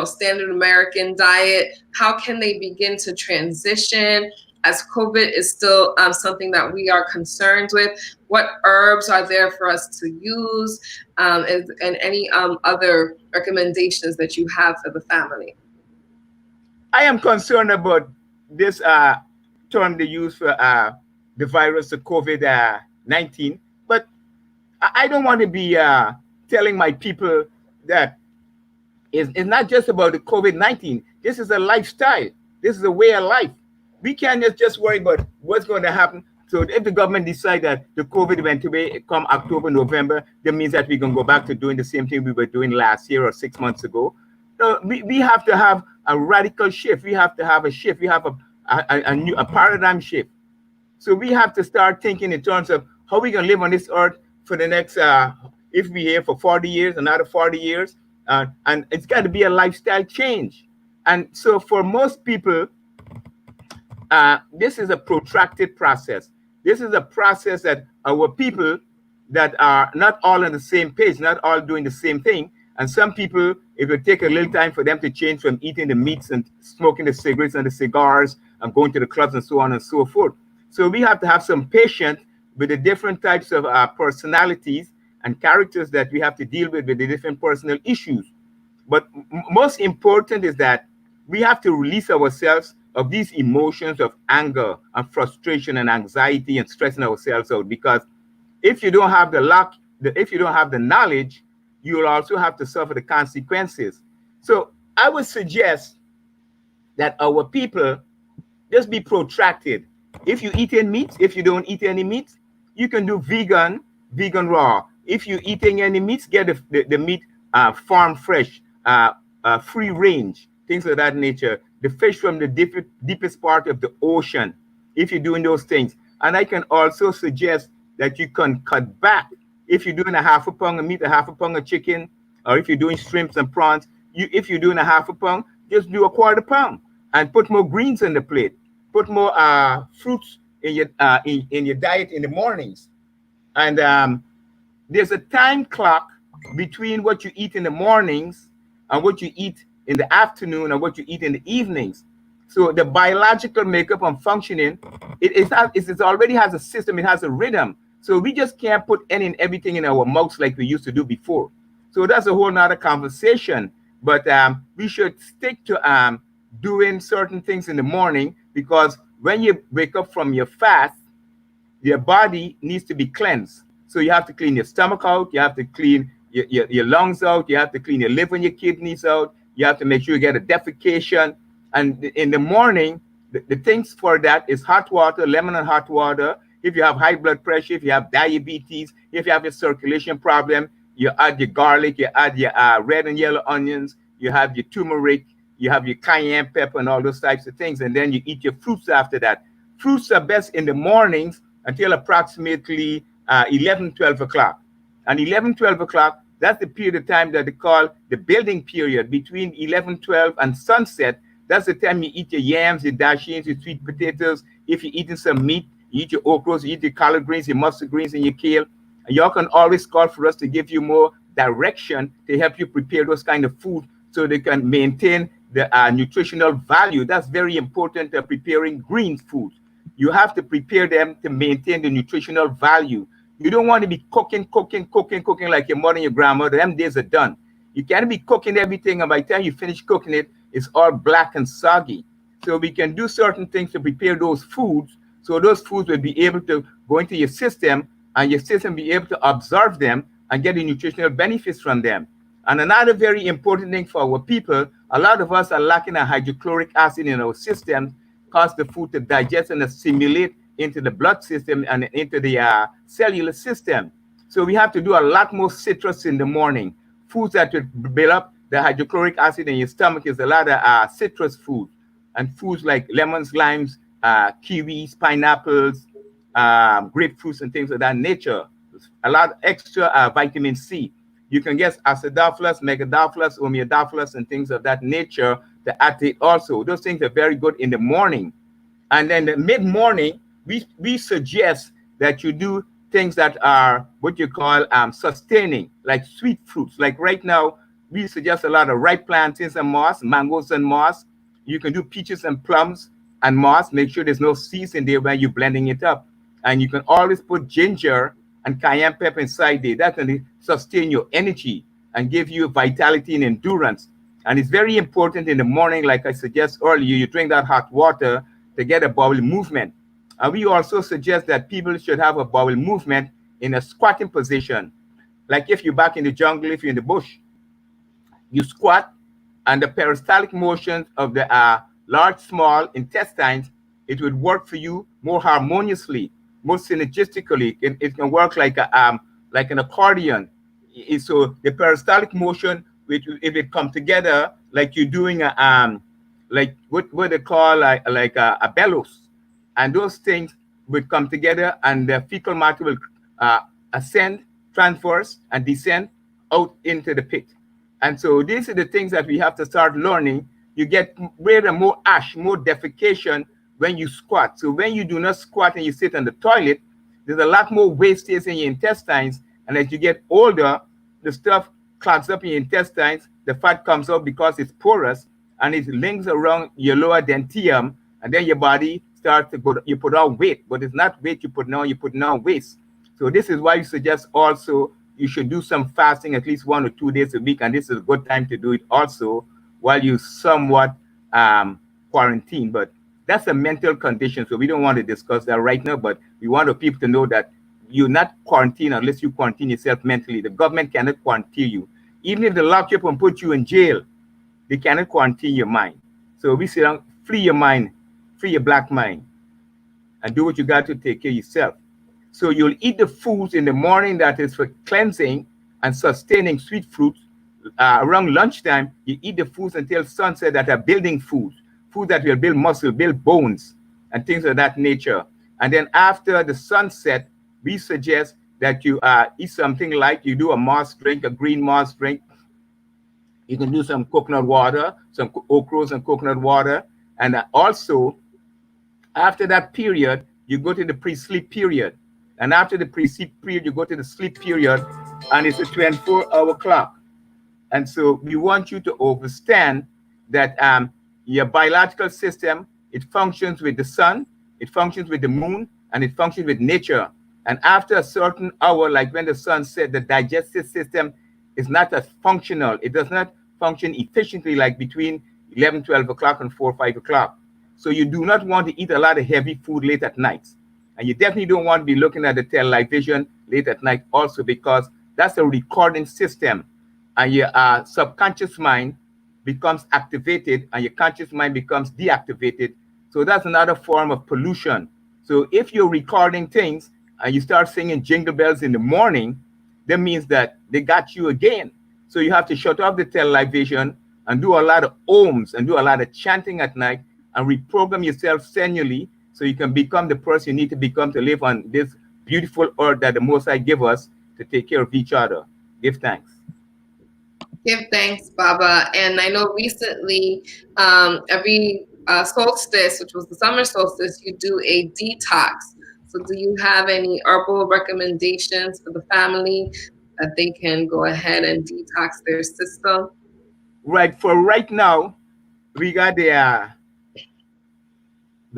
standard American diet, how can they begin to transition as COVID is still something that we are concerned with? What herbs are there for us to use, and any other recommendations that you have for the family? I am concerned about this term they use for the virus of COVID-19, but I don't want to be telling my people that it's not just about the COVID-19. This is a lifestyle. This is a way of life. We can't just worry about what's going to happen. So if the government decide that the COVID went away come October, November, that means that we're going to go back to doing the same thing we were doing last year or 6 months ago. So we have to have a radical shift. We have to have a shift. We have a paradigm shift. So we have to start thinking in terms of how we're going to live on this earth for the next, if we're here for 40 years, another 40 years, and it's got to be a lifestyle change. And so for most people, this is a protracted process. This is a process that our people that are not all on the same page, not all doing the same thing. And some people, it will take a little time for them to change from eating the meats and smoking the cigarettes and the cigars and going to the clubs and so on and so forth. So we have to have some patience with the different types of personalities and characters that we have to deal with the different personal issues. But most important is that we have to release ourselves of these emotions of anger and frustration and anxiety and stressing ourselves out. Because if you don't have if you don't have the knowledge, you will also have to suffer the consequences. So I would suggest that our people just be protracted. If you eat any meat, if you don't eat any meat, you can do vegan raw. If you're eating any meats, get the meat farm fresh, free range, things of that nature. The fish from the deepest part of the ocean, if you're doing those things. And I can also suggest that you can cut back. If you're doing a half a pound of meat, a half a pound of chicken, or if you're doing shrimps and prawns, if you're doing a half a pound, just do a quarter pound and put more greens on the plate. Put more fruits in your diet in the mornings. And there's a time clock between what you eat in the mornings and what you eat in the afternoon and what you eat in the evenings. So the biological makeup and functioning, it already has a system, it has a rhythm. So we just can't put any and everything in our mouths like we used to do before. So that's a whole nother conversation. But we should stick to doing certain things in the morning, because when you wake up from your fast, your body needs to be cleansed. So you have to clean your stomach out, you have to clean your lungs out, you have to clean your liver and your kidneys out, you have to make sure you get a defecation. And in the morning, The things for that is hot water, lemon and hot water. If you have high blood pressure, if you have diabetes, if you have a circulation problem, you add your garlic, you add your red and yellow onions, you have your turmeric, you have your cayenne pepper and all those types of things, and then you eat your fruits after that. Fruits are best in the mornings until approximately 11, 12 o'clock. And 11, 12 o'clock, that's the period of time that they call the building period between 11, 12 and sunset. That's the time you eat your yams, your dashins, your sweet potatoes. If you're eating some meat, you eat your okras, you eat your collard greens, your mustard greens, and your kale. And y'all can always call for us to give you more direction to help you prepare those kind of food so they can maintain the nutritional value. That's very important preparing green foods. You have to prepare them to maintain the nutritional value. You don't want to be cooking like your mother and your grandmother. Them days are done. You can't be cooking everything, and by the time you finish cooking it, it's all black and soggy. So we can do certain things to prepare those foods, so those foods will be able to go into your system, and your system be able to absorb them and get the nutritional benefits from them. And another very important thing for our people, a lot of us are lacking a hydrochloric acid in our system, cause the food to digest and assimilate into the blood system and into the cellular system. So we have to do a lot more citrus in the morning. Foods that will build up the hydrochloric acid in your stomach is a lot of citrus food, and foods like lemons, limes, kiwis, pineapples, grapefruits, and things of that nature. A lot of extra vitamin C. You can get acidophilus, megadophilus, homeodophilus, and things of that nature to add to it also. Those things are very good in the morning. And then the mid-morning, we suggest that you do things that are what you call sustaining, like sweet fruits. Like right now, we suggest a lot of ripe plantains and moss, mangoes and moss. You can do peaches and plums and moss. Make sure there's no seeds in there when you're blending it up. And you can always put ginger and cayenne pepper inside there. That can sustain your energy and give you vitality and endurance. And it's very important in the morning, like I suggest earlier, you drink that hot water to get a bowel movement. And we also suggest that people should have a bowel movement in a squatting position. Like if you're back in the jungle, if you're in the bush, you squat, and the peristaltic motions of the large, small intestines, it would work for you more harmoniously, more synergistically. It can work like an accordion. So the peristaltic motion, which if it come together, like you're doing like what they call like a bellows, and those things would come together, and the fecal matter will ascend, transverse, and descend out into the pit. And so these are the things that we have to start learning. You get rather more ash, more defecation when you squat. So when you do not squat and you sit on the toilet, there's a lot more wastage in your intestines. And as you get older, the stuff clogs up in your intestines. The fat comes out because it's porous, and it links around your lower dentium. And then your body starts to go, you put on weight, but it's not weight you put on, you're putting on waste. So this is why you suggest also you should do some fasting at least 1 or 2 days a week. And this is a good time to do it also while you somewhat quarantine. But that's a mental condition. So we don't want to discuss that right now, but we want the people to know that you're not quarantined unless you quarantine yourself mentally. The government cannot quarantine you. Even if they lock you up and put you in jail, they cannot quarantine your mind. So we say, free your mind, free your black mind, and do what you got to take care of yourself. So you'll eat the foods in the morning that is for cleansing and sustaining sweet fruits. Around lunchtime, you eat the foods until sunset that are building foods, food that will build muscle, build bones, and things of that nature. And then after the sunset, we suggest that you eat something like you do a moss drink, a green moss drink. You can do some coconut water, some okras and coconut water. And also, after that period, you go to the pre-sleep period. And after the pre-sleep period, you go to the sleep period, and it's a 24-hour clock. And so we want you to understand that your biological system, it functions with the sun, it functions with the moon, and it functions with nature. And after a certain hour, like when the sun set, the digestive system is not as functional. It does not function efficiently like between 11, 12 o'clock and 4, 5 o'clock. So you do not want to eat a lot of heavy food late at night. And you definitely don't want to be looking at the television late at night also, because that's a recording system. And your subconscious mind becomes activated and your conscious mind becomes deactivated So that's another form of pollution. So if you're recording things and you start singing jingle bells in the morning, that means that they got you again. So you have to shut off the television and do a lot of ohms and do a lot of chanting at night and reprogram yourself sensually so you can become the person you need to become to live on this beautiful earth that the Most High give us to take care of each other. Give thanks. Give thanks, Baba. And I know recently, every solstice, which was the summer solstice, you do a detox. So do you have any herbal recommendations for the family that they can go ahead and detox their system? Right. For right now, we got the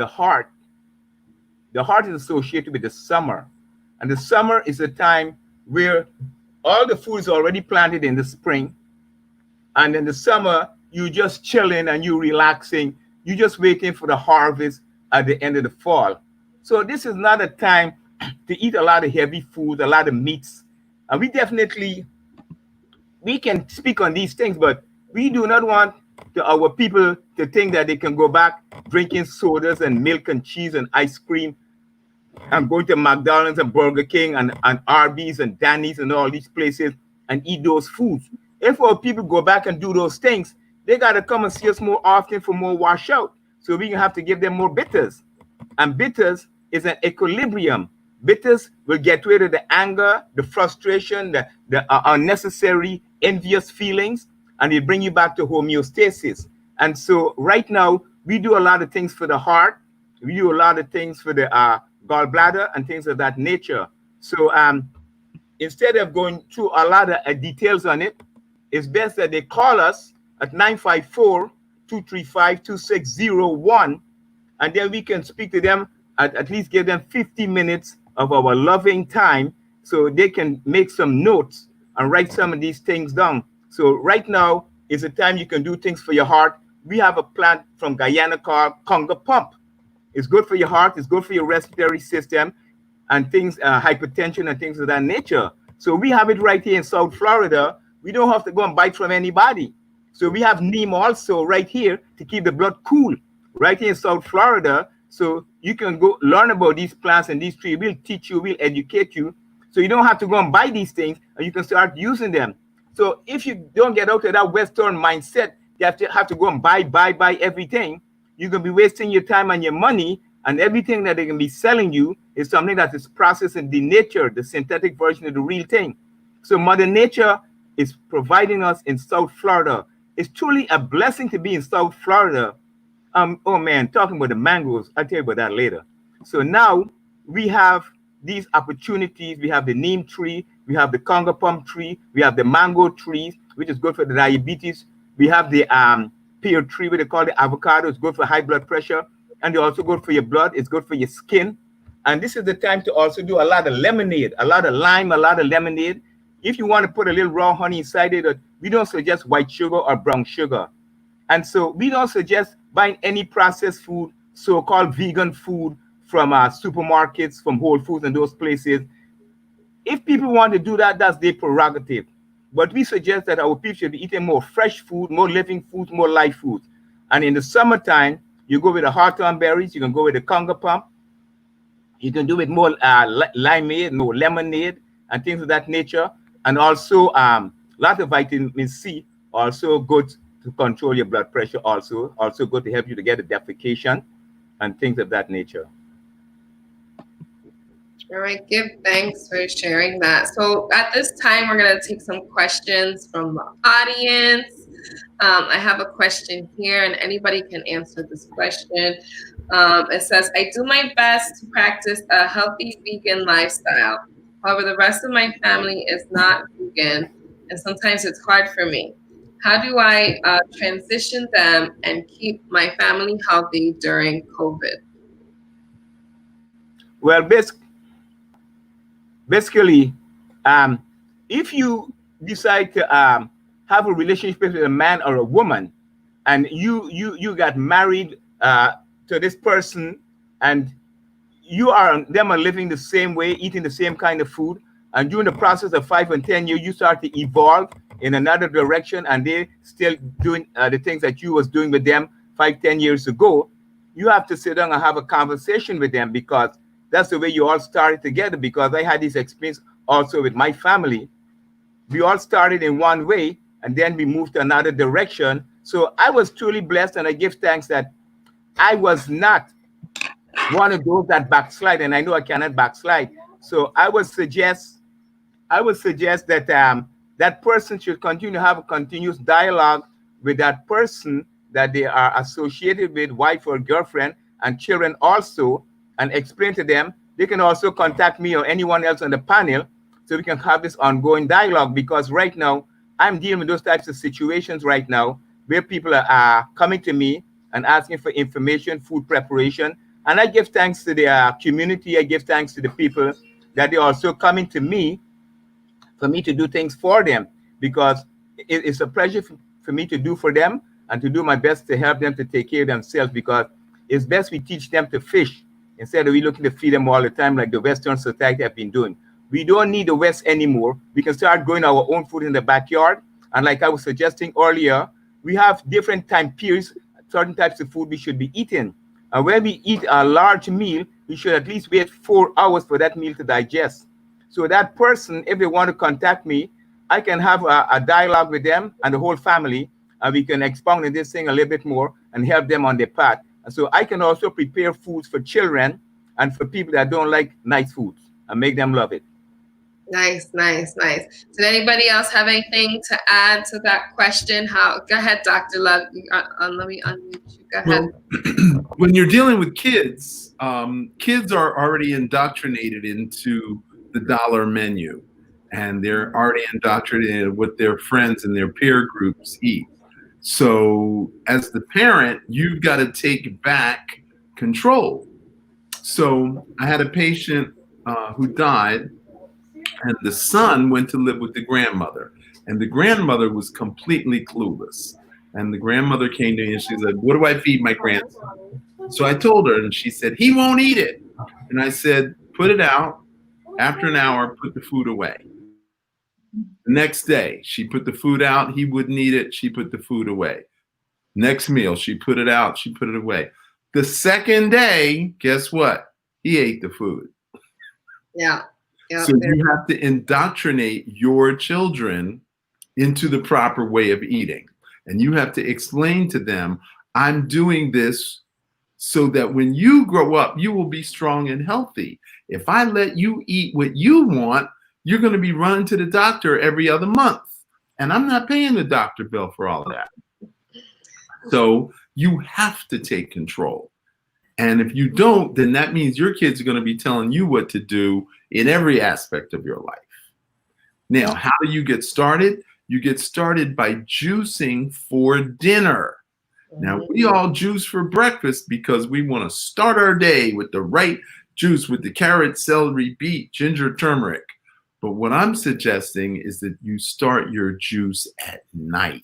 heart. The heart is associated with the summer. And the summer is a time where all the food is already planted in the spring. And in the summer, you just chilling and you relaxing. You just waiting for the harvest at the end of the fall. So this is not a time to eat a lot of heavy food, a lot of meats. And we can speak on these things, but we do not want our people to think that they can go back drinking sodas and milk and cheese and ice cream and going to McDonald's and Burger King and Arby's and Danny's and all these places and eat those foods. If our people go back and do those things, they got to come and see us more often for more washout. So we have to give them more bitters. And bitters is an equilibrium. Bitters will get rid of the anger, the frustration, the unnecessary envious feelings, and it bring you back to homeostasis. And so right now, we do a lot of things for the heart. We do a lot of things for the gallbladder and things of that nature. So instead of going through a lot of details on it, it's best that they call us at 954-235-2601, and then we can speak to them, at least give them 50 minutes of our loving time so they can make some notes and write some of these things down. So right now is the time you can do things for your heart. We have a plant from Guyana called Conga Pump. It's good for your heart, it's good for your respiratory system and things, hypertension and things of that nature. So we have it right here in South Florida. We don't have to go and buy from anybody. So we have neem also right here to keep the blood cool right here in South Florida. So you can go learn about these plants and these trees. We'll teach you, we'll educate you. So you don't have to go and buy these things and you can start using them. So if you don't get out of that Western mindset, you have to go and buy everything. You're going to be wasting your time and your money, and everything that they can be selling you is something that is processed and denatured, the synthetic version of the real thing. So Mother Nature is providing us in South Florida. It's truly a blessing to be in South Florida. Oh man, talking about the mangoes, I'll tell you about that later. So now we have these opportunities. We have the neem tree, we have the Conga Pump tree, we have the mango trees, which is good for the diabetes. We have the pear tree, what they call the avocado. It's good for high blood pressure, and they're also good for your blood. It's good for your skin. And this is the time to also do a lot of lemonade, a lot of lime, a lot of lemonade. If you want to put a little raw honey inside it, we don't suggest white sugar or brown sugar. And so we don't suggest buying any processed food, so-called vegan food from supermarkets, from Whole Foods and those places. If people want to do that, that's their prerogative. But we suggest that our people should be eating more fresh food, more living foods, more live foods. And in the summertime, you go with the hawthorn berries, you can go with the Conga Pump, you can do with more limeade, more lemonade, and things of that nature. And also a lot of vitamin C, also good to control your blood pressure, also good to help you to get a defecation and things of that nature. All right, give thanks for sharing that. So at this time, we're going to take some questions from the audience. I have a question here, and anybody can answer this question. It says, I do my best to practice a healthy vegan lifestyle. However, the rest of my family is not vegan, and sometimes it's hard for me. How do I transition them and keep my family healthy during COVID? Well, basically, if you decide to have a relationship with a man or a woman, and you got married to this person, and them are living the same way, eating the same kind of food, and during the process of 5 and 10 years, you start to evolve in another direction, and they still doing the things that you was doing with them 5, 10 years ago, you have to sit down and have a conversation with them, because that's the way you all started together. Because I had this experience also with my family. We all started in one way, and then we moved to another direction. So I was truly blessed, and I give thanks that I was not one of those that backslide, and I know I cannot backslide. So I would suggest that that person should continue to have a continuous dialogue with that person that they are associated with, wife or girlfriend, and children also, and explain to them. They can also contact me or anyone else on the panel, so we can have this ongoing dialogue. Because right now, I'm dealing with those types of situations right now, where people are coming to me and asking for information, food preparation. And I give thanks to the community. I give thanks to the people that they're also coming to me for me to do things for them, because it's a pleasure for me to do for them, and to do my best to help them to take care of themselves, because it's best we teach them to fish instead of we looking to feed them all the time like the Western society have been doing. We don't need the West anymore. We can start growing our own food in the backyard. And like I was suggesting earlier, we have different time periods, certain types of food we should be eating. And when we eat a large meal, we should at least wait 4 hours for that meal to digest. So that person, if they want to contact me, I can have a dialogue with them and the whole family, and we can expound on this thing a little bit more and help them on their path. And so I can also prepare foods for children and for people that don't like nice foods, and make them love it. Nice, nice, nice. Did anybody else have anything to add to that question? Go ahead, Dr. Love. Let me unmute you. Go ahead. Well, when you're dealing with kids, kids are already indoctrinated into the dollar menu, and they're already indoctrinated in what their friends and their peer groups eat. So as the parent, you've got to take back control. So I had a patient who died, and the son went to live with the grandmother, and the grandmother was completely clueless. And the grandmother came to me and she said, "What do I feed my grandson?" So I told her, and she said, "He won't eat it." And I said, "Put it out. After an hour, put the food away." The next day, she put the food out. He wouldn't eat it. She put the food away. Next meal, she put it out. She put it away. The second day, guess what? He ate the food. Yeah. Yep. So you have to indoctrinate your children into the proper way of eating. And you have to explain to them, I'm doing this so that when you grow up, you will be strong and healthy. If I let you eat what you want, you're going to be running to the doctor every other month. And I'm not paying the doctor bill for all of that. So you have to take control. And if you don't, then that means your kids are going to be telling you what to do in every aspect of your life. Now, how do you get started? You get started by juicing for dinner. Now, we all juice for breakfast because we want to start our day with the right juice with the carrot, celery, beet, ginger, turmeric. But what I'm suggesting is that you start your juice at night,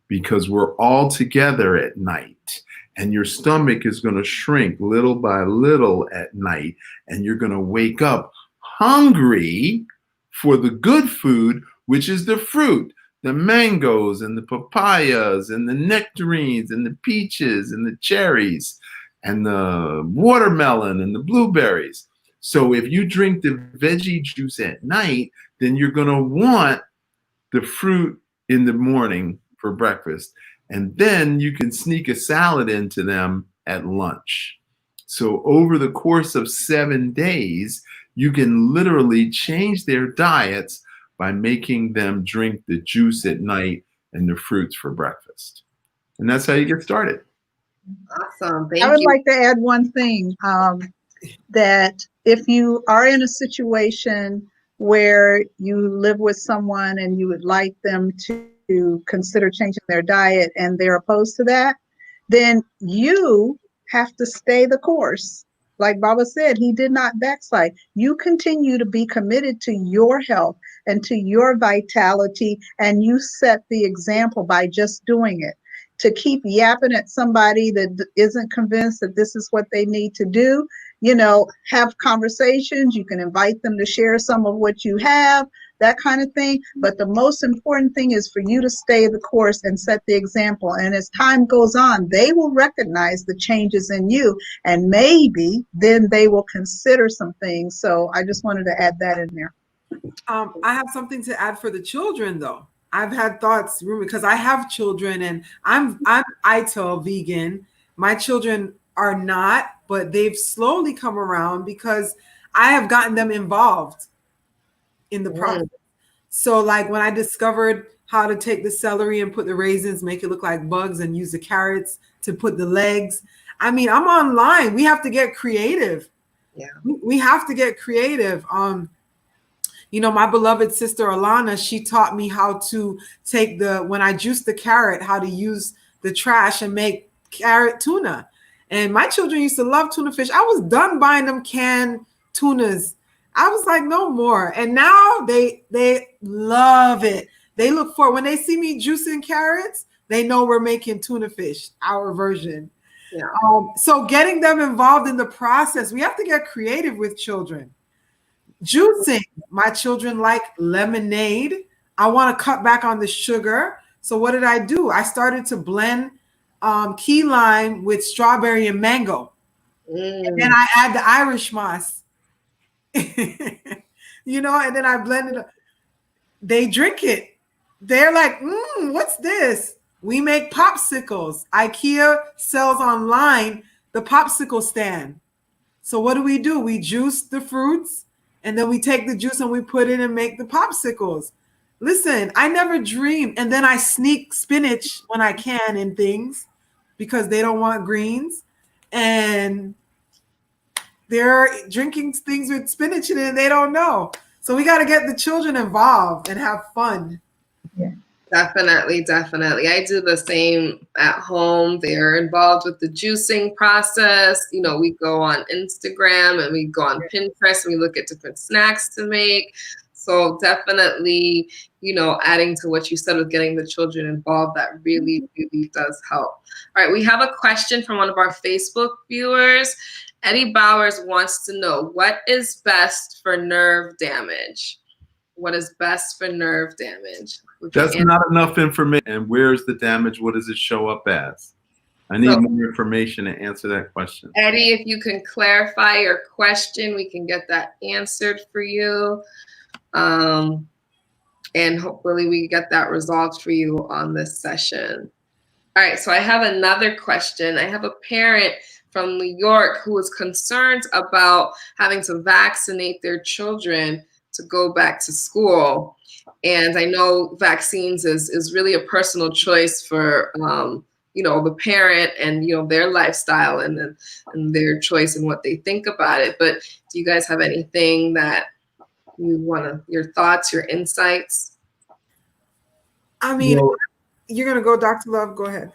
because we're all together at night, and your stomach is going to shrink little by little at night, and you're going to wake up hungry for the good food, which is the fruit, the mangoes and the papayas and the nectarines and the peaches and the cherries and the watermelon and the blueberries. So if you drink the veggie juice at night, then you're going to want the fruit in the morning for breakfast. And then you can sneak a salad into them at lunch. So over the course of 7 days, you can literally change their diets by making them drink the juice at night and the fruits for breakfast. And that's how you get started. Awesome. Thank you. I would like to add one thing, that if you are in a situation where you live with someone and you would like them to consider changing their diet and they're opposed to that, then you have to stay the course. Like Baba said, he did not backslide. You continue to be committed to your health and to your vitality, and you set the example by just doing it. To keep yapping at somebody that isn't convinced that this is what they need to do, have conversations. You can invite them to share some of what you have. that kind of thing. But the most important thing is for you to stay the course and set the example. And as time goes on, they will recognize the changes in you, and maybe then they will consider some things. So I just wanted to add that in there. I have something to add for the children, though. I've had thoughts because I have children, and I'm ITIL vegan. My children are not, but they've slowly come around because I have gotten them involved in the process. So like when I discovered how to take the celery and put the raisins, make it look like bugs, and use the carrots to put the legs. I mean, I'm online. We have to get creative. Yeah. We have to get creative. You know, my beloved sister Alana, she taught me how to take when I juice the carrot, how to use the trash and make carrot tuna. And my children used to love tuna fish. I was done buying them canned tunas. I was like, no more. And now they love it. They look for, when they see me juicing carrots, they know we're making tuna fish, our version. Yeah. So getting them involved in the process, we have to get creative with children. Juicing, my children like lemonade. I want to cut back on the sugar. So what did I do? I started to blend key lime with strawberry and mango. And then I add the Irish moss. You know, and then I blend it. They drink it. They're like, what's this? We make popsicles. IKEA sells online the popsicle stand. So what do? We juice the fruits, and then we take the juice and we put it and make the popsicles. Listen, I never dreamed. And then I sneak spinach when I can in things because they don't want greens. And they're drinking things with spinach in it and they don't know. So we got to get the children involved and have fun. Yeah. Definitely. I do the same at home. They're involved with the juicing process. You know, we go on Instagram and we go on Pinterest and we look at different snacks to make. So definitely, you know, adding to what you said with getting the children involved, that really, really does help. All right, we have a question from one of our Facebook viewers. Eddie Bowers wants to know, what is best for nerve damage? What is best for nerve damage? That's not enough information. And where's the damage? What does it show up as? I need more information to answer that question. Eddie, if you can clarify your question, we can get that answered for you. And hopefully we get that resolved for you on this session. All right, so I have another question. I have a parent from New York who is concerned about having to vaccinate their children to go back to school. And I know vaccines is really a personal choice for you know, the parent and, you know, their lifestyle and their choice and what they think about it. But do you guys have anything that you want to, your thoughts, your insights? I mean, you're going to go, Dr. Love, go ahead.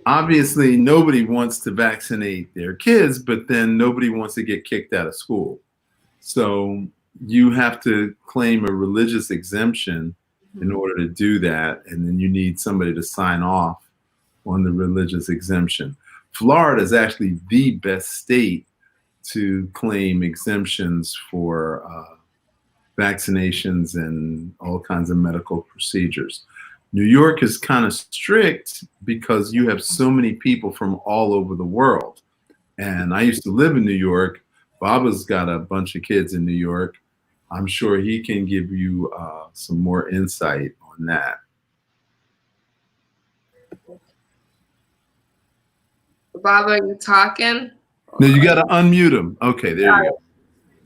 Obviously, nobody wants to vaccinate their kids, but then nobody wants to get kicked out of school. So you have to claim a religious exemption in order to do that. And then you need somebody to sign off on the religious exemption. Florida is actually the best state to claim exemptions for vaccinations and all kinds of medical procedures. New York is kind of strict because you have so many people from all over the world. And I used to live in New York. Baba's got a bunch of kids in New York. I'm sure he can give you some more insight on that. Baba, are you talking? No, you got to unmute him. Okay, there you go.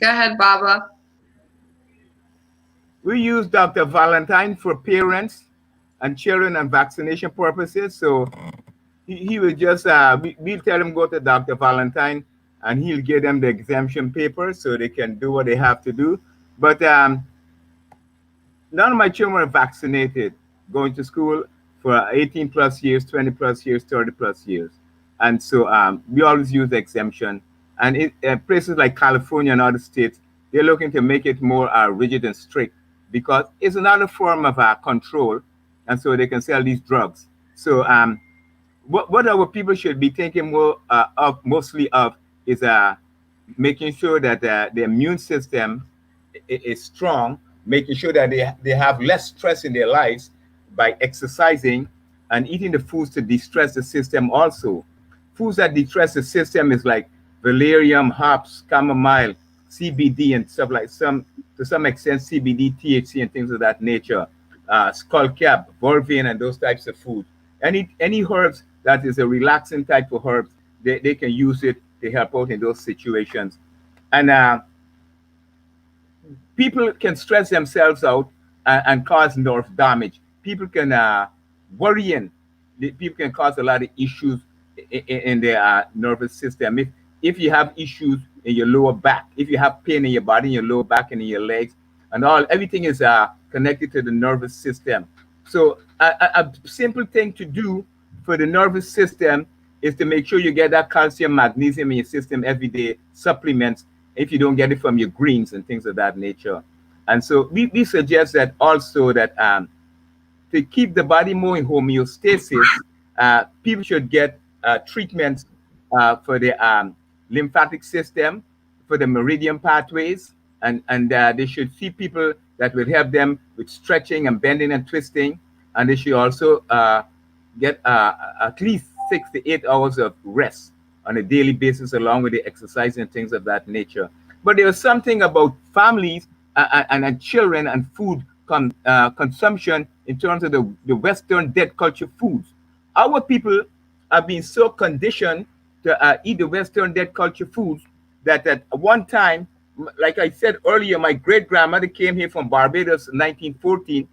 Go ahead, Baba. We use Dr. Valentine for parents and children and vaccination purposes. So he will just, we'll tell him go to Dr. Valentine and he'll give them the exemption paper so they can do what they have to do. But none of my children are vaccinated going to school for 18 plus years, 20 plus years, 30 plus years. And so we always use the exemption. And places like California and other states, they're looking to make it more rigid and strict because it's another form of control. And so they can sell these drugs. So what our people should be thinking more mostly of is making sure that the immune system is strong, making sure that they have less stress in their lives by exercising and eating the foods to de-stress the system also. Foods that de-stress the system is like valerian, hops, chamomile, CBD, and stuff like to some extent CBD, THC, and things of that nature. Skullcap, vervain, and those types of food. Any herbs that is a relaxing type of herbs, they can use it to help out in those situations. And people can stress themselves out and cause nerve damage. People can worrying. People can cause a lot of issues in their nervous system. If you have issues in your lower back, if you have pain in your body, in your lower back and in your legs, and everything is connected to the nervous system. So a simple thing to do for the nervous system is to make sure you get that calcium, magnesium in your system every day, supplements, if you don't get it from your greens and things of that nature. And so we suggest that also that to keep the body more in homeostasis, people should get treatments for the lymphatic system, for the meridian pathways, and they should see people that will help them with stretching and bending and twisting. And they should also get at least 6 to 8 hours of rest on a daily basis, along with the exercise and things of that nature. But there was something about families and children and food consumption in terms of the Western dead culture foods. Our people have been so conditioned to eat the Western dead culture foods that at one time, like I said earlier, my great grandmother came here from Barbados in 1914,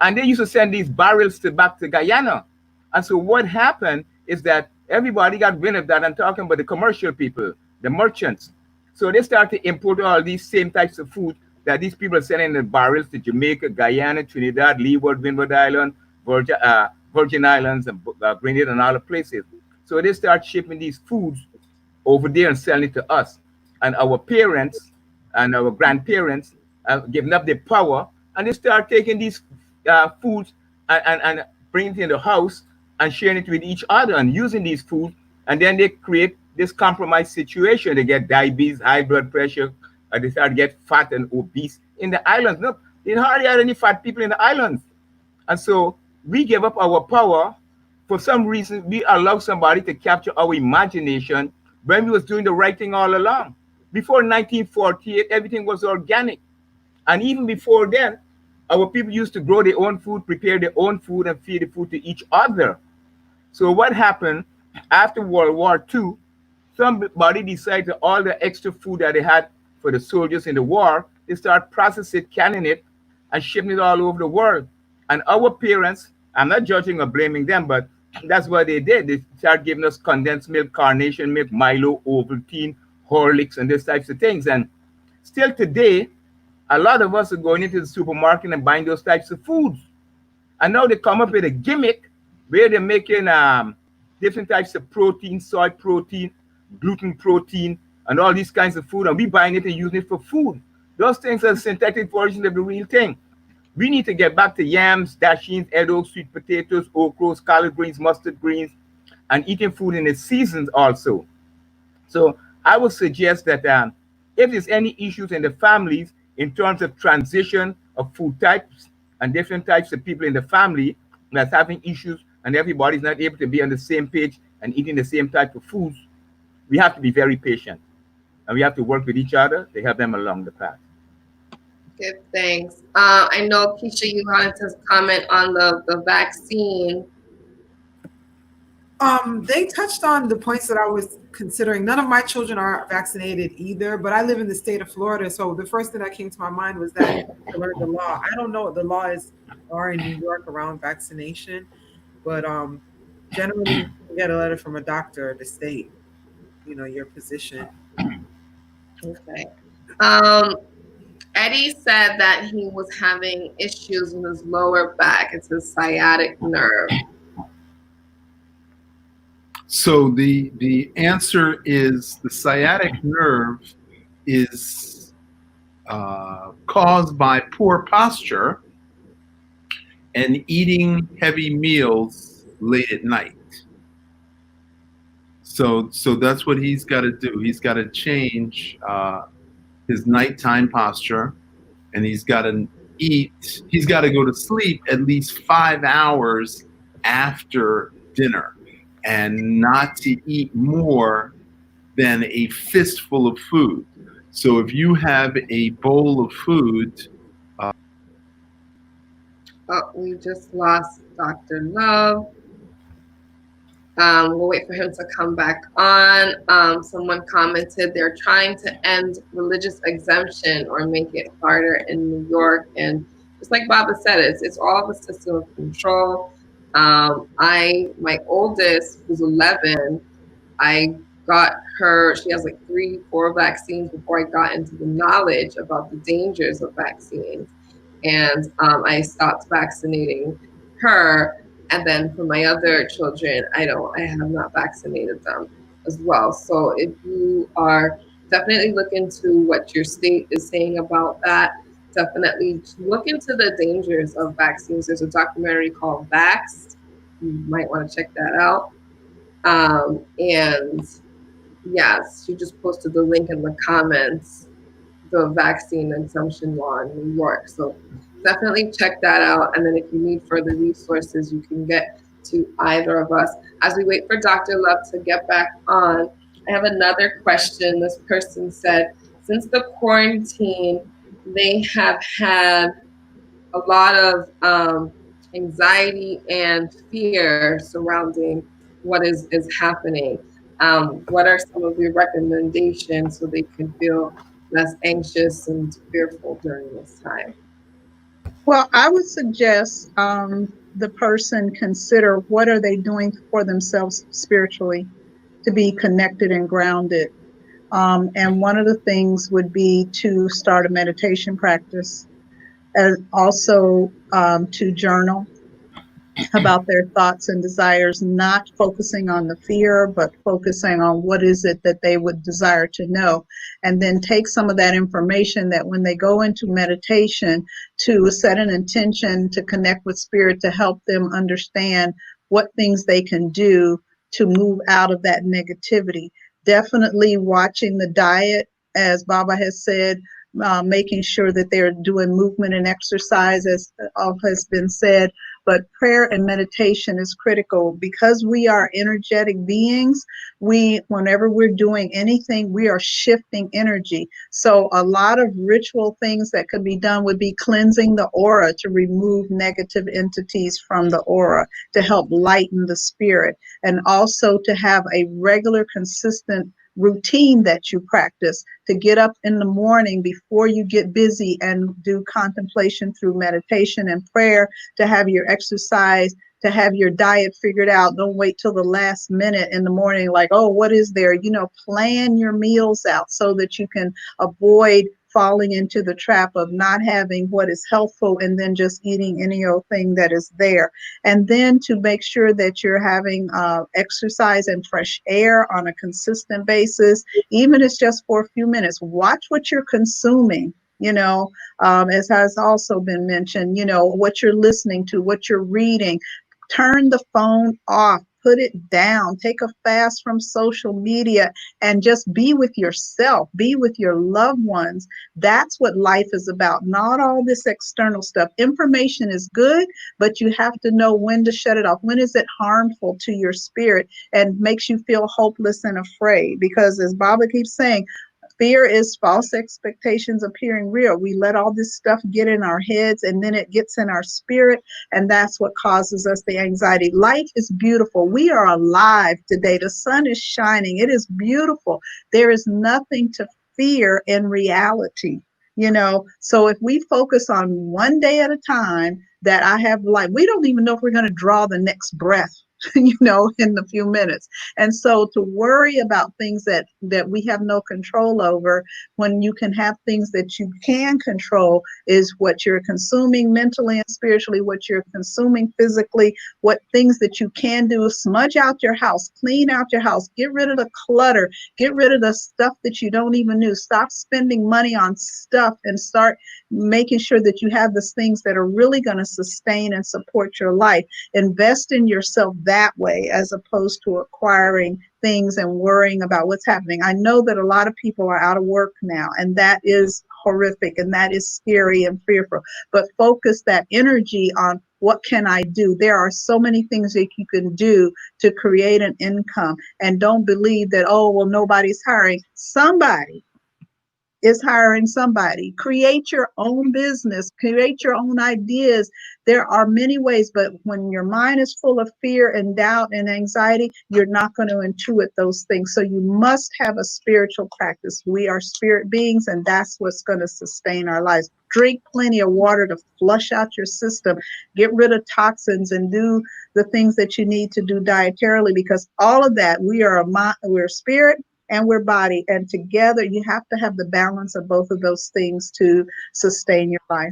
and they used to send these barrels back to Guyana. And so what happened is that everybody got wind of that. I'm talking about the commercial people, the merchants. So they started to import all these same types of food that these people are sending in the barrels to Jamaica, Guyana, Trinidad, Leeward, Windward Island, Virgin Islands, and Grenada, and other places. So they start shipping these foods over there and selling it to us. And our parents and our grandparents giving up their power, and they start taking these foods and bringing it in the house and sharing it with each other and using these foods. And then they create this compromised situation. They get diabetes, high blood pressure, they start to get fat and obese in the islands. No, they hardly had any fat people in the islands. And so we gave up our power. For some reason, we allowed somebody to capture our imagination when we was doing the right thing all along. Before 1948, everything was organic. And even before then, our people used to grow their own food, prepare their own food, and feed the food to each other. So what happened after World War II, somebody decided that all the extra food that they had for the soldiers in the war, they start processing it, canning it, and shipping it all over the world. And our parents, I'm not judging or blaming them, but that's what they did. They started giving us condensed milk, carnation milk, Milo, Ovaltine, Horlicks, and these types of things. And still today, a lot of us are going into the supermarket and buying those types of foods. And now they come up with a gimmick where they're making different types of protein, soy protein, gluten protein, and all these kinds of food. And we buying it and using it for food. Those things are synthetic versions of the real thing. We need to get back to yams, dashings, eddo, sweet potatoes, okras, collard greens, mustard greens, and eating food in its seasons also. So I would suggest that if there's any issues in the families in terms of transition of food types and different types of people in the family that's having issues and everybody's not able to be on the same page and eating the same type of foods, we have to be very patient. And we have to work with each other to help them along the path. Good, thanks. I know, Keisha, you wanted to comment on the vaccine. They touched on the points that I was considering. None of my children are vaccinated either, but I live in the state of Florida. So the first thing that came to my mind was that I learned the law. I don't know what the law is in New York around vaccination, but generally you get a letter from a doctor to state, your position. Okay. Eddie said that he was having issues with his lower back. It's his sciatic nerve. So the answer is the sciatic nerve is caused by poor posture and eating heavy meals late at night. So that's what he's got to do. He's got to change his nighttime posture, and he's got to eat, he's got to go to sleep at least 5 hours after dinner, and not to eat more than a fistful of food. So if you have a bowl of food, we just lost Dr. Love. We'll wait for him to come back on. Someone commented they're trying to end religious exemption or make it harder in New York. And just like Baba said, it's all the system of control. My oldest, who's 11, I got her, she has like 3-4 vaccines before I got into the knowledge about the dangers of vaccines. And I stopped vaccinating her. And then for my other children, I have not vaccinated them as well. So if you are definitely look into what your state is saying about that, definitely look into the dangers of vaccines. There's a documentary called Vaxxed. You might want to check that out. And yes, she just posted the link in the comments, the vaccine exemption law in New York. So definitely check that out. And then if you need further resources, you can get to either of us. As we wait for Dr. Love to get back on, I have another question. This person said, since the quarantine, they have had a lot of anxiety and fear surrounding what is happening. What are some of your recommendations so they can feel less anxious and fearful during this time? Well, I would suggest the person consider what are they doing for themselves spiritually to be connected and grounded. And one of the things would be to start a meditation practice, and also to journal about their thoughts and desires, not focusing on the fear, but focusing on what is it that they would desire to know. And then take some of that information that when they go into meditation, to set an intention to connect with spirit to help them understand what things they can do to move out of that negativity. Definitely watching the diet, as Baba has said, making sure that they're doing movement and exercise, as all has been said. But prayer and meditation is critical because we are energetic beings. Whenever we're doing anything, we are shifting energy. So a lot of ritual things that could be done would be cleansing the aura to remove negative entities from the aura, to help lighten the spirit, and also to have a regular, consistent routine that you practice, to get up in the morning before you get busy and do contemplation through meditation and prayer, to have your exercise, to have your diet figured out. Don't wait till the last minute in the morning like, oh, what is there? Plan your meals out so that you can avoid falling into the trap of not having what is healthful and then just eating any old thing that is there. And then to make sure that you're having exercise and fresh air on a consistent basis, even if it's just for a few minutes. Watch what you're consuming, as has also been mentioned, what you're listening to, what you're reading. Turn the phone off. Put it down. Take a fast from social media and just be with yourself. Be with your loved ones. That's what life is about, not all this external stuff. Information is good, but you have to know when to shut it off. When is it harmful to your spirit and makes you feel hopeless and afraid? Because as Baba keeps saying, fear is false expectations appearing real. We let all this stuff get in our heads and then it gets in our spirit, and that's what causes us the anxiety. Life is beautiful. We are alive today. The sun is shining. It is beautiful. There is nothing to fear in reality. So if we focus on one day at a time that I have life, we don't even know if we're going to draw the next breath in a few minutes. And so to worry about things that we have no control over, when you can have things that you can control, is what you're consuming mentally and spiritually, what you're consuming physically, what things that you can do. Smudge out your house, clean out your house, get rid of the clutter, get rid of the stuff that you don't even use. Stop spending money on stuff and start making sure that you have the things that are really going to sustain and support your life. Invest in yourself. that way, as opposed to acquiring things and worrying about what's happening. I know that a lot of people are out of work now, and that is horrific and that is scary and fearful, but focus that energy on what can I do? There are so many things that you can do to create an income, and don't believe that, oh, well, nobody's hiring. Somebody is hiring somebody. Create your own business, create your own ideas. There are many ways, but when your mind is full of fear and doubt and anxiety, you're not going to intuit those things. So you must have a spiritual practice. We are spirit beings, and that's what's going to sustain our lives. Drink plenty of water to flush out your system, get rid of toxins, and do the things that you need to do dietarily, because all of that, we're spirit and we're body, and together you have to have the balance of both of those things to sustain your life.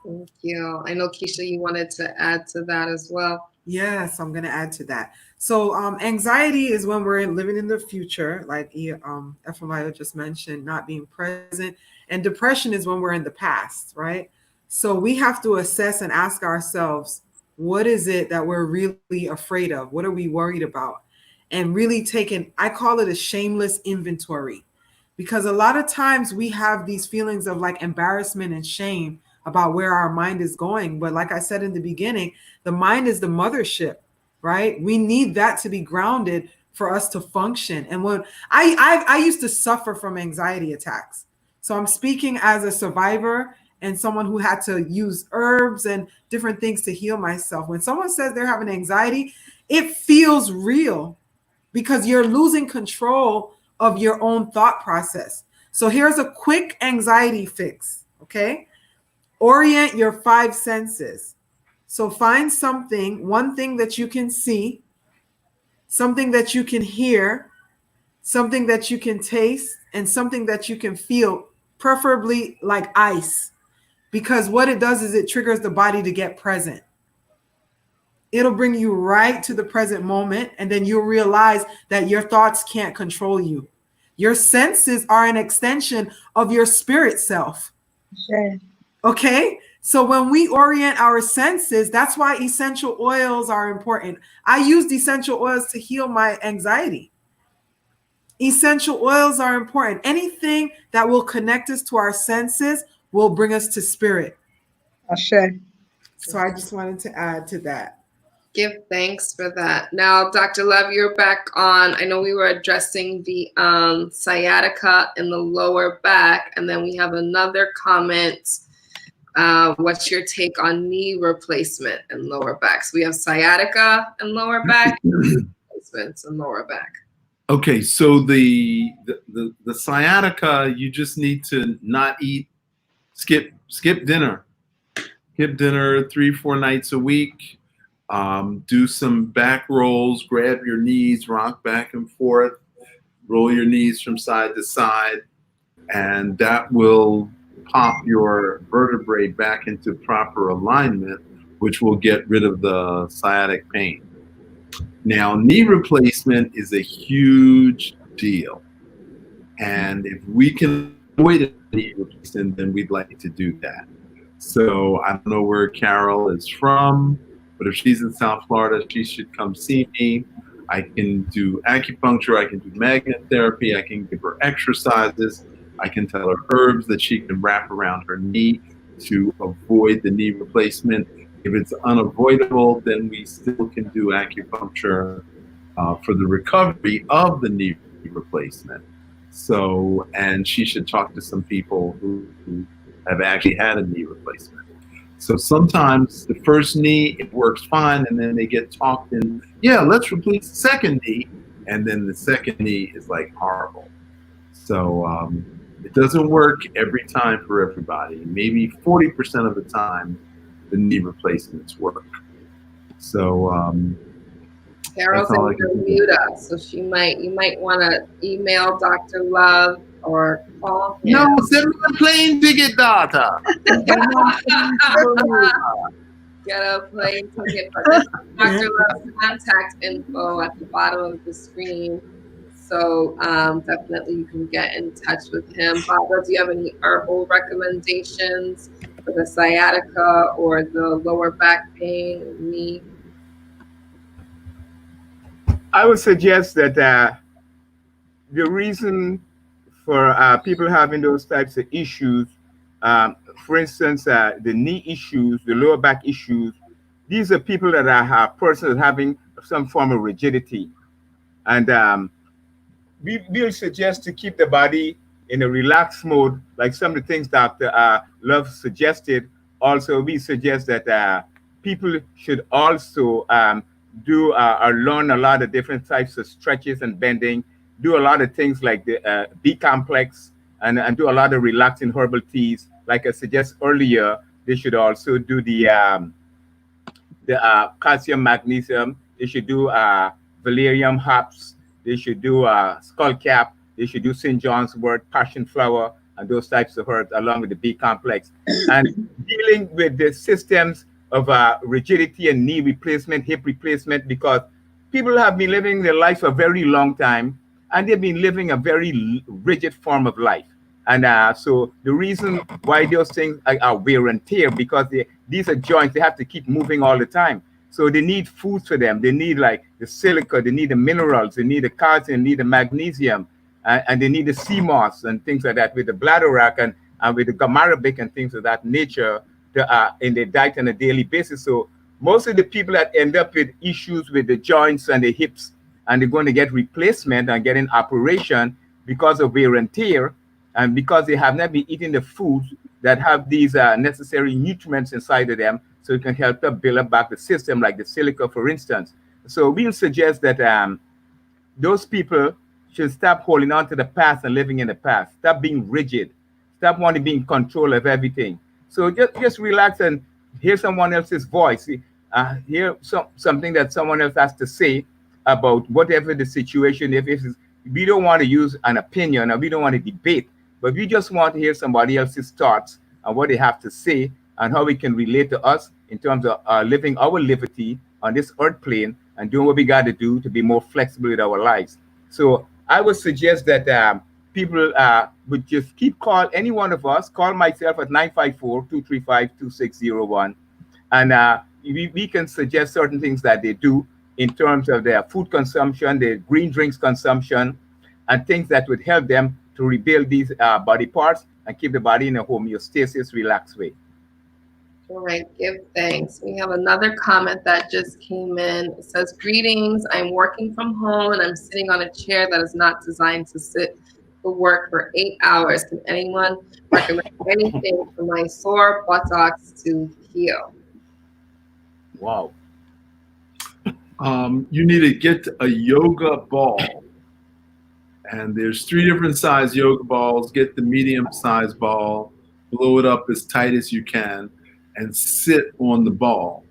Thank you. I know, Keisha, you wanted to add to that as well. Yes, I'm going to add to that. So anxiety is when we're living in the future, like Efremaya just mentioned, not being present. And depression is when we're in the past, right? So we have to assess and ask ourselves, what is it that we're really afraid of? What are we worried about? And really I call it a shameless inventory, because a lot of times we have these feelings of like embarrassment and shame about where our mind is going. But like I said in the beginning, the mind is the mothership, right? We need that to be grounded for us to function. And when I used to suffer from anxiety attacks. So I'm speaking as a survivor and someone who had to use herbs and different things to heal myself. When someone says they're having anxiety, it feels real, because you're losing control of your own thought process. So here's a quick anxiety fix, okay? Orient your 5 senses. So find one thing that you can see, something that you can hear, something that you can taste, and something that you can feel, preferably like ice, because what it does is it triggers the body to get present. It'll bring you right to the present moment, and then you'll realize that your thoughts can't control you. Your senses are an extension of your spirit self. Sure. Okay? So when we orient our senses, that's why essential oils are important. I used essential oils to heal my anxiety. Essential oils are important. Anything that will connect us to our senses will bring us to spirit. Sure. So I just wanted to add to that. Give thanks for that. Now, Dr. Love, you're back on. I know we were addressing the sciatica in the lower back, and then we have another comment. What's your take on knee replacement and lower back? So we have sciatica and lower back, replacements and lower back. Okay, so the sciatica, you just need to not eat, skip dinner. Skip dinner 3-4 nights a week. Do some back rolls, grab your knees, rock back and forth, roll your knees from side to side, and that will pop your vertebrae back into proper alignment, which will get rid of the sciatic pain. Now, knee replacement is a huge deal. And if we can avoid a knee replacement, then we'd like to do that. So I don't know where Carol is from, but if she's in South Florida, she should come see me. I can do acupuncture, I can do magnet therapy, I can give her exercises, I can tell her herbs that she can wrap around her knee to avoid the knee replacement. If it's unavoidable, then we still can do acupuncture for the recovery of the knee replacement. So, and she should talk to some people who have actually had a knee replacement. So sometimes the first knee, it works fine, and then they get talked in, yeah, let's replace the second knee, and then the second knee is like horrible. So it doesn't work every time for everybody. Maybe 40% of the time, the knee replacements work. So Carol's going to mute us, so you might want to email Dr. Love or call him. No, send me a plane ticket, daughter. Get a plane ticket. Dr. Love's contact info at the bottom of the screen. So definitely you can get in touch with him. Barbara, do you have any herbal recommendations for the sciatica or the lower back pain, knee? I would suggest that the reason for people having those types of issues, for instance, the knee issues, the lower back issues, these are people that are persons having some form of rigidity. And we'll suggest to keep the body in a relaxed mode, like some of the things Dr. Love suggested. Also, we suggest that people should also do or learn a lot of different types of stretches and bending, do a lot of things like the B complex, and do a lot of relaxing herbal teas. Like I suggested earlier, they should also do the calcium magnesium. They should do valerian hops. They should do skull cap. They should do St. John's wort, passion flower, and those types of herbs along with the B complex. And dealing with the systems of rigidity and knee replacement, hip replacement, because people have been living their life a very long time and they've been living a very rigid form of life. And so the reason why those things are wear and tear, because these are joints, they have to keep moving all the time. So they need foods for them. They need like the silica, they need the minerals, they need the calcium, they need the magnesium, and they need the sea moss and things like that with the bladderwrack and with the gamarabic and things of that nature in their diet on a daily basis. So most of the people that end up with issues with the joints and the hips, and they're going to get replacement and get an operation because of wear and tear, and because they have not been eating the foods that have these necessary nutrients inside of them, so it can help to build up back the system, like the silica, for instance. So we'll suggest that those people should stop holding on to the past and living in the past. Stop being rigid. Stop wanting to be in control of everything. So just relax and hear someone else's voice. Hear something that someone else has to say about whatever the situation. If we don't want to use an opinion, or we don't want to debate, but we just want to hear somebody else's thoughts and what they have to say and how it can relate to us in terms of living our liberty on this earth plane and doing what we got to do to be more flexible with our lives. So I would suggest that people would just keep call any one of us, call myself at 954-235-2601. And we can suggest certain things that they do in terms of their food consumption, their green drinks consumption, and things that would help them to rebuild these body parts and keep the body in a homeostasis, relaxed way. All right, give thanks. We have another comment that just came in. It says, greetings, I'm working from home and I'm sitting on a chair that is not designed to sit for work for 8 hours. Can anyone recommend anything for my sore buttocks to heal? Wow. You need to get a yoga ball. And there's 3 different size yoga balls. Get the medium size ball, blow it up as tight as you can, and sit on the ball.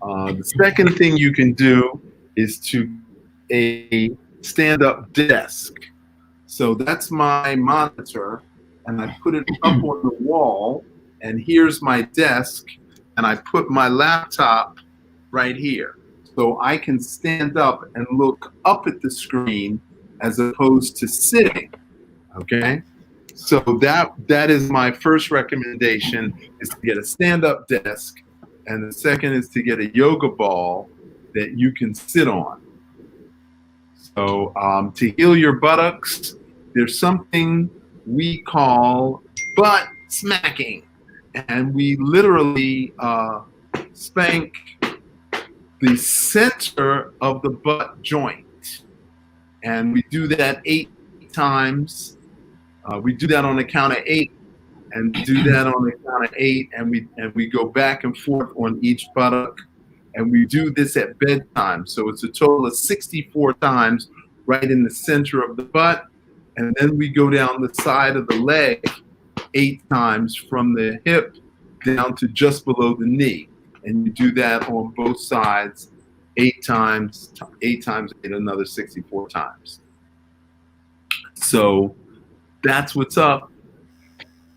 The second thing you can do is to a stand-up desk. So that's my monitor, and I put it up on the wall, and here's my desk, and I put my laptop right here. So I can stand up and look up at the screen as opposed to sitting, okay? So that is my first recommendation, is to get a stand-up desk, and the second is to get a yoga ball that you can sit on. So to heal your buttocks, there's something we call butt smacking, and we literally spank the center of the butt joint, and we do that 8 times. We do that on the count of 8, and do that on the count of 8, and we go back and forth on each buttock, and we do this at bedtime. So it's a total of 64 times right in the center of the butt, and then we go down the side of the leg 8 times from the hip down to just below the knee, and you do that on both sides 8 times, 8 times 8, another 64 times. So that's what's up.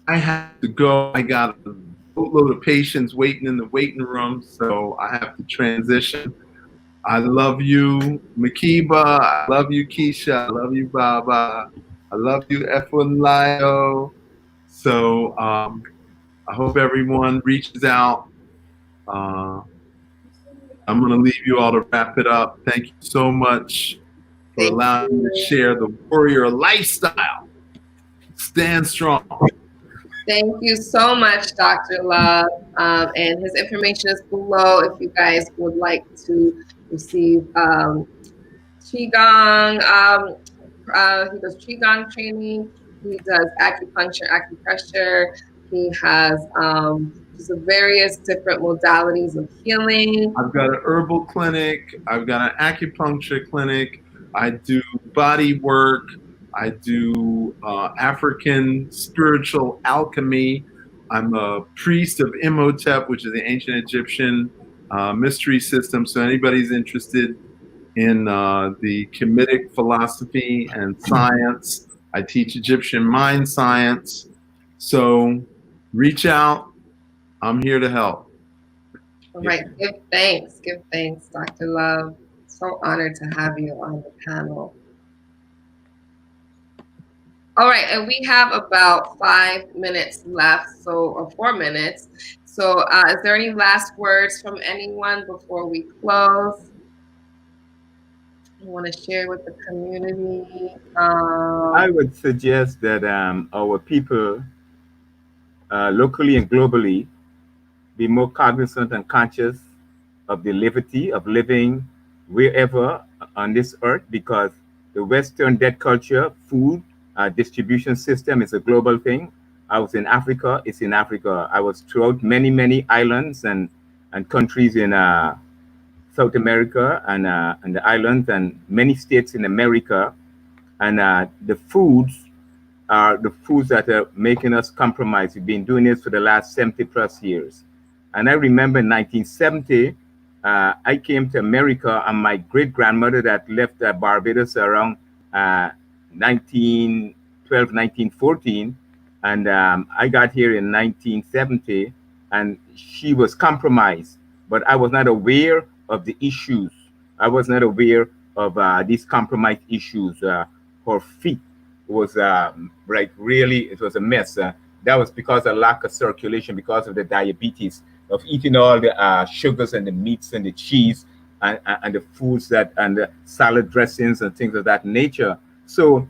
I have to go. I got a boatload of patients waiting in the waiting room, so I have to transition. I love you, Makiba. I love you, Keisha. I love you, Baba. I love you, Efwin Lio. So I hope everyone reaches out. I'm going to leave you all to wrap it up. Thank you so much for allowing me to share the warrior lifestyle. Stand strong. Thank you so much, Dr. Love. And his information is below if you guys would like to receive Qigong. He does Qigong training. He does acupuncture, acupressure. He has just various different modalities of healing. I've got an herbal clinic. I've got an acupuncture clinic. I do body work. I do African spiritual alchemy. I'm a priest of Imhotep, which is the ancient Egyptian mystery system. So anybody's interested in the Kemetic philosophy and science, I teach Egyptian mind science. So reach out. I'm here to help. All right, give thanks, Dr. Love. So honored to have you on the panel. All right, and we have about 5 minutes left, or 4 minutes. So is there any last words from anyone before we close? You want to share with the community? I would suggest that our people, locally and globally, be more cognizant and conscious of the liberty of living wherever on this earth, because the Western debt culture, food distribution system is a global thing. I was in Africa, it's in Africa. I was throughout many, many islands and countries in South America and the islands and many states in America. And the foods are the foods that are making us compromise. We've been doing this for the last 70 plus years. And I remember in 1970, I came to America, and my great-grandmother that left Barbados around 1912, 1914, and I got here in 1970, and she was compromised, but I was not aware of the issues. I was not aware of these compromised issues. Her feet was really, it was a mess. That was because of lack of circulation, because of the diabetes, of eating all the sugars and the meats and the cheese and the foods and the salad dressings and things of that nature. So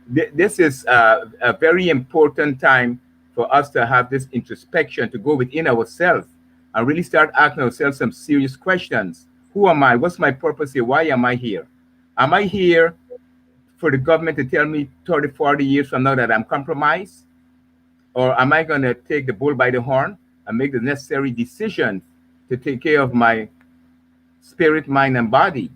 this is a very important time for us to have this introspection, to go within ourselves and really start asking ourselves some serious questions. Who am I? What's my purpose here? Why am I here? Am I here for the government to tell me 30, 40 years from now that I'm compromised? Or am I going to take the bull by the horn and make the necessary decisions to take care of my spirit, mind, and body?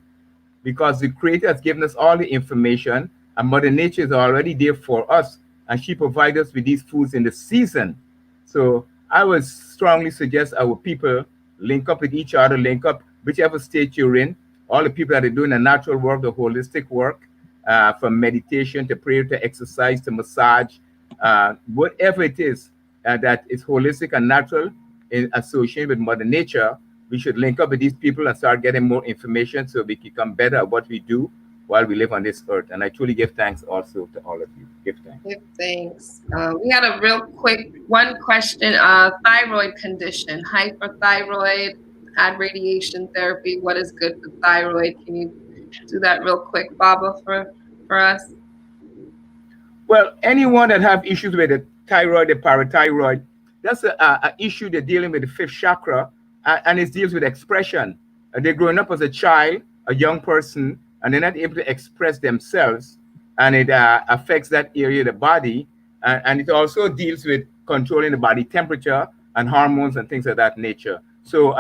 Because the Creator has given us all the information, and Mother Nature is already there for us, and she provides us with these foods in the season. So I would strongly suggest our people link up with each other, link up whichever state you're in, all the people that are doing the natural work, the holistic work, from meditation to prayer to exercise to massage, whatever it is that is holistic and natural in association with Mother Nature, we should link up with these people and start getting more information so we can become better at what we do while we live on this earth. And I truly give thanks also to all of you. Give thanks. Give thanks. We had a real quick one question. Thyroid condition, hyperthyroid, had radiation therapy. What is good for thyroid? Can you do that real quick, Baba, for us? Well, anyone that have issues with the thyroid, the parathyroid, that's an issue they're dealing with the fifth chakra, and it deals with expression. They're growing up as a child, a young person, and they're not able to express themselves, and it affects that area of the body, and it also deals with controlling the body temperature and hormones and things of that nature. So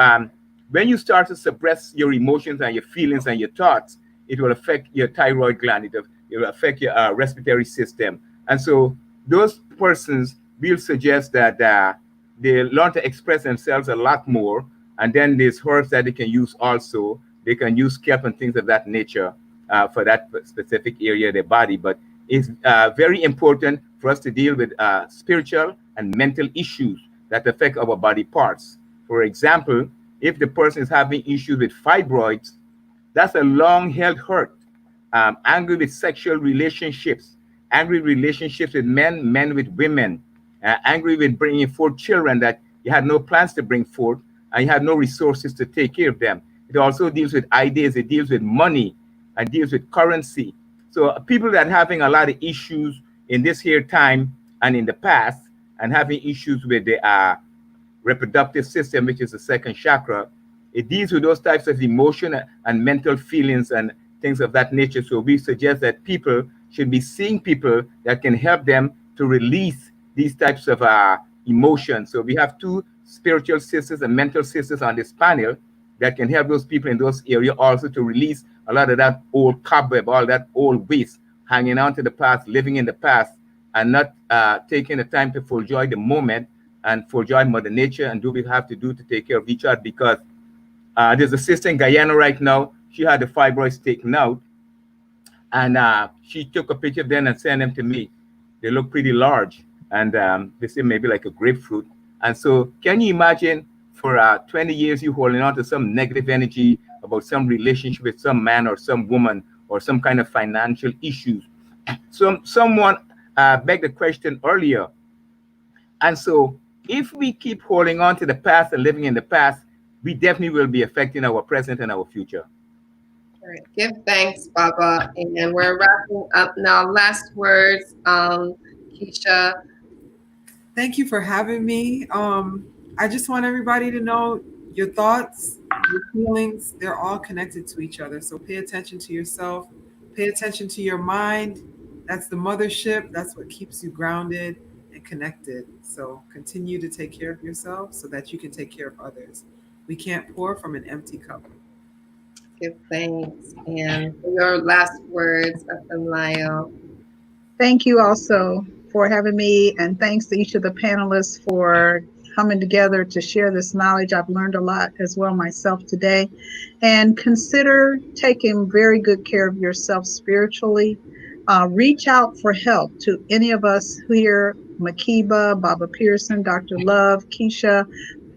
when you start to suppress your emotions and your feelings and your thoughts, it will affect your thyroid gland. It will affect your respiratory system. And so those persons will suggest that they learn to express themselves a lot more. And then there's herbs that they can use also. They can use kelp and things of that nature for that specific area of their body. But it's very important for us to deal with spiritual and mental issues that affect our body parts. For example, if the person is having issues with fibroids, that's a long-held hurt. Angry with sexual relationships, angry relationships with men, men with women, angry with bringing forth children that you had no plans to bring forth, and you had no resources to take care of them. It also deals with ideas, it deals with money, and deals with currency. So people that are having a lot of issues in this here time and in the past, and having issues with the reproductive system, which is the second chakra, it deals with those types of emotion and mental feelings and things of that nature. So we suggest that people should be seeing people that can help them to release these types of emotions. So we have two spiritual sisters and mental sisters on this panel that can help those people in those areas also to release a lot of that old cobweb, all that old waste, hanging on to the past, living in the past, and not taking the time to enjoy the moment and enjoy Mother Nature and do what we have to do to take care of each other. Because there's a sister in Guyana right now. She had the fibroids taken out, and she took a picture of them and sent them to me. They look pretty large, and they seem maybe like a grapefruit. And so, can you imagine for 20 years you holding on to some negative energy about some relationship with some man or some woman or some kind of financial issues? Someone begged the question earlier. And so, if we keep holding on to the past and living in the past, we definitely will be affecting our present and our future. All right. Give thanks, Baba. And we're wrapping up now. Last words, Keisha. Thank you for having me. I just want everybody to know your thoughts, your feelings, they're all connected to each other. So pay attention to yourself, pay attention to your mind. That's the mothership. That's what keeps you grounded and connected. So continue to take care of yourself so that you can take care of others. We can't pour from an empty cup. Give thanks. And your last words, Lyle. Thank you also for having me, and thanks to each of the panelists for coming together to share this knowledge. I've learned a lot as well myself today. And consider taking very good care of yourself spiritually. Reach out for help to any of us here, Makiba, Baba Pearson, Dr. Love, Keisha.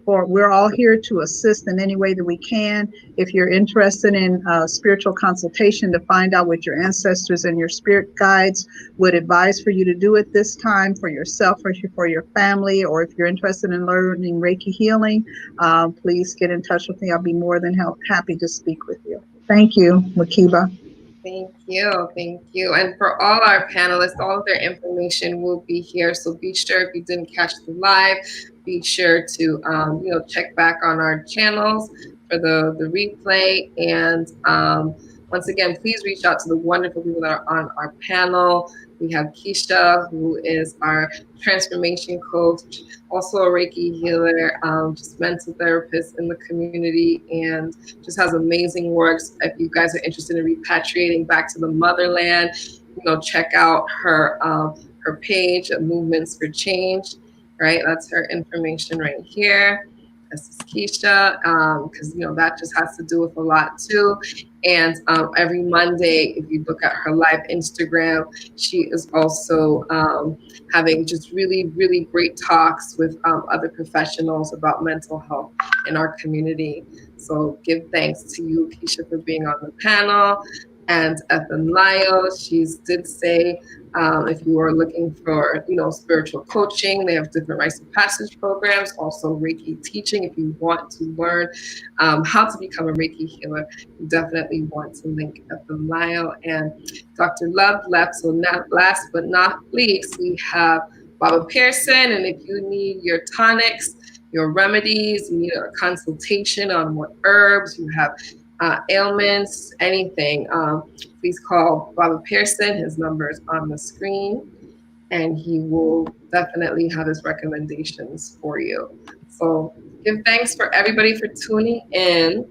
We're all here to assist in any way that we can. If you're interested in spiritual consultation to find out what your ancestors and your spirit guides would advise for you to do at this time for yourself or for your family, or if you're interested in learning Reiki healing, please get in touch with me. I'll be more than happy to speak with you. Thank you, Makiba. Thank you. Thank you. And for all our panelists, all of their information will be here. So be sure, if you didn't catch the live, be sure to check back on our channels for the replay. And once again, please reach out to the wonderful people that are on our panel. We have Keisha, who is our transformation coach, also a Reiki healer, just mental therapist in the community, and just has amazing works. If you guys are interested in repatriating back to the motherland, check out her page, Movements for Change. Right, that's her information right here. This is Keisha, because that just has to do with a lot too. And every Monday, if you look at her live Instagram, she is also having just really, really great talks with other professionals about mental health in our community. So give thanks to you, Keisha, for being on the panel. And Lyle, she did say, if you are looking for, spiritual coaching, they have different rites of passage programs, also Reiki teaching. If you want to learn how to become a Reiki healer, you definitely want to link Lyle. And Dr. Love left. So last but not least, we have Baba Pearson. And if you need your tonics, your remedies, you need a consultation on what herbs you have, ailments, anything, please call Baba Pearson. His number is on the screen, and he will definitely have his recommendations for you. So give thanks for everybody for tuning in.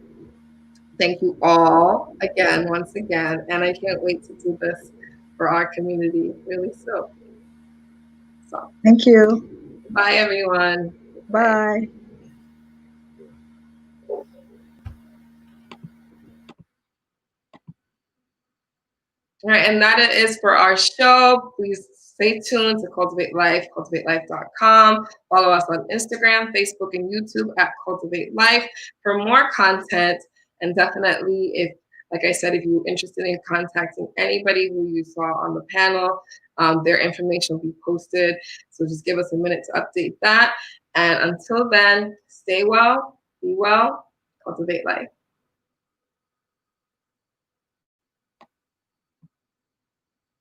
Thank you all once again, and I can't wait to do this for our community really soon. So thank you. Bye, everyone. Bye. All right, and that is for our show. Please stay tuned to Cultivate Life, cultivatelife.com. Follow us on Instagram, Facebook, and YouTube at Cultivate Life for more content. And definitely, if, like I said, if you're interested in contacting anybody who you saw on the panel, their information will be posted. So just give us a minute to update that. And until then, stay well, be well, cultivate life.